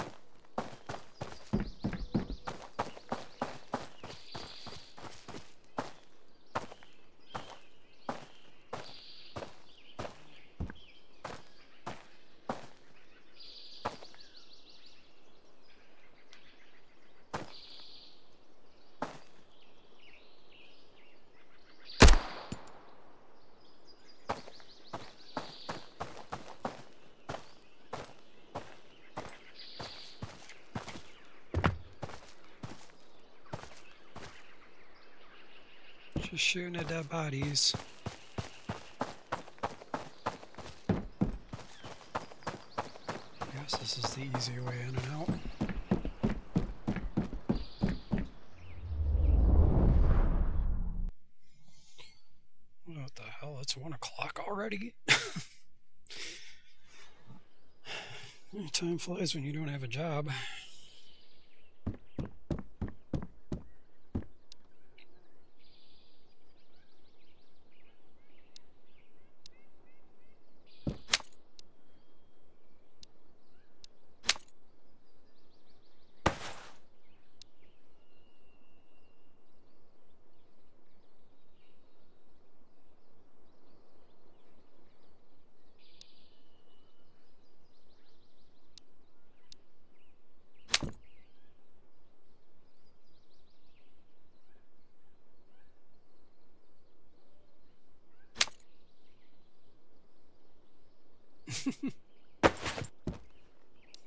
[SPEAKER 1] Just shooting at dead bodies. I guess this is the easy way in and out. What the hell? It's 1 o'clock already? Time flies when you don't have a job.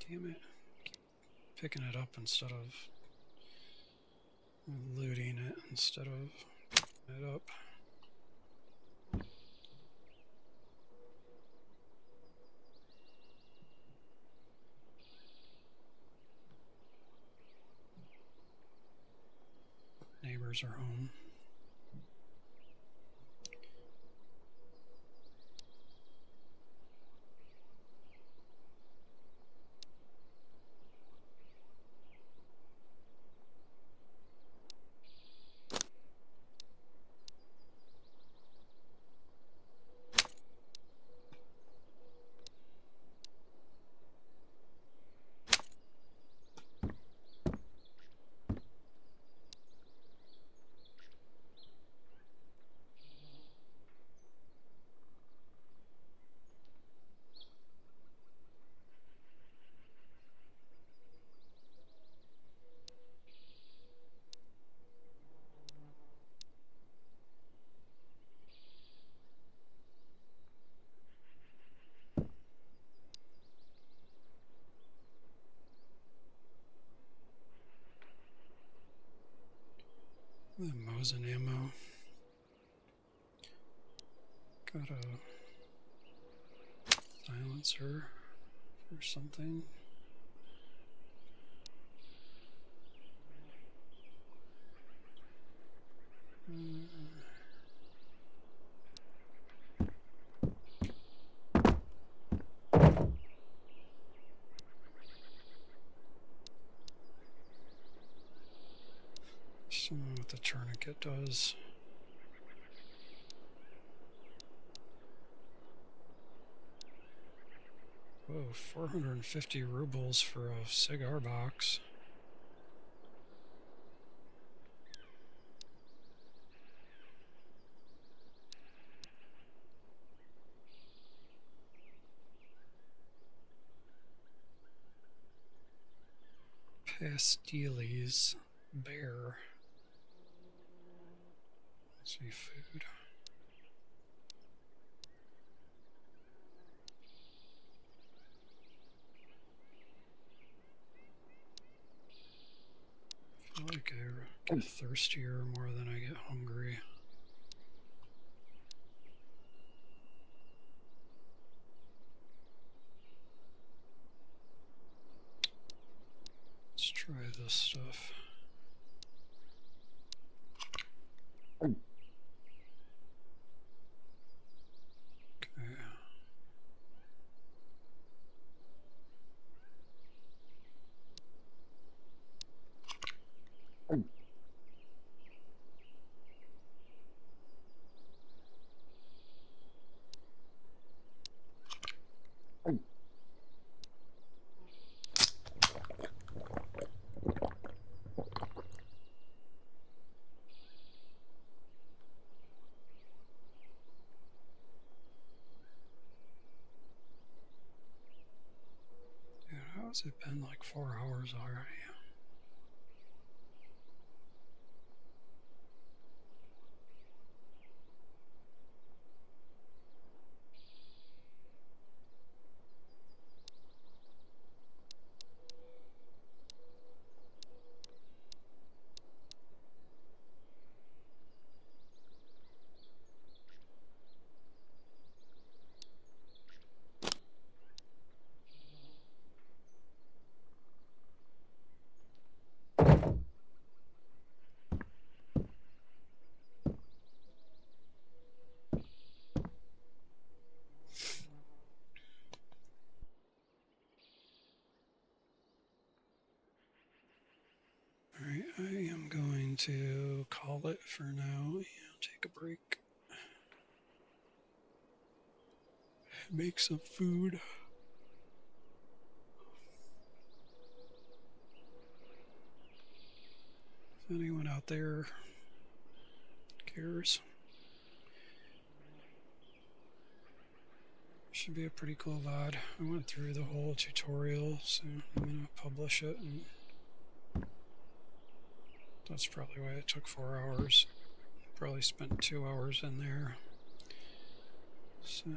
[SPEAKER 1] Damn it. Keep picking it up instead of looting it instead of picking it up. Neighbors are home. The Mosin ammo. Got a silencer or something. Just don't know what the tourniquet does. Whoa. 450 rubles for a cigar box. Pastilles. Bear. Let's see, food. I feel like I get thirstier more than I get hungry. Let's try this stuff. Okay. Dude, how has it been like 4 hours already? Alright, I am going to call it for now and take a break. Make some food. If anyone out there cares. Should be a pretty cool VOD. I went through the whole tutorial, so I'm going to publish it, and that's probably why it took 4 hours. Probably spent 2 hours in there. So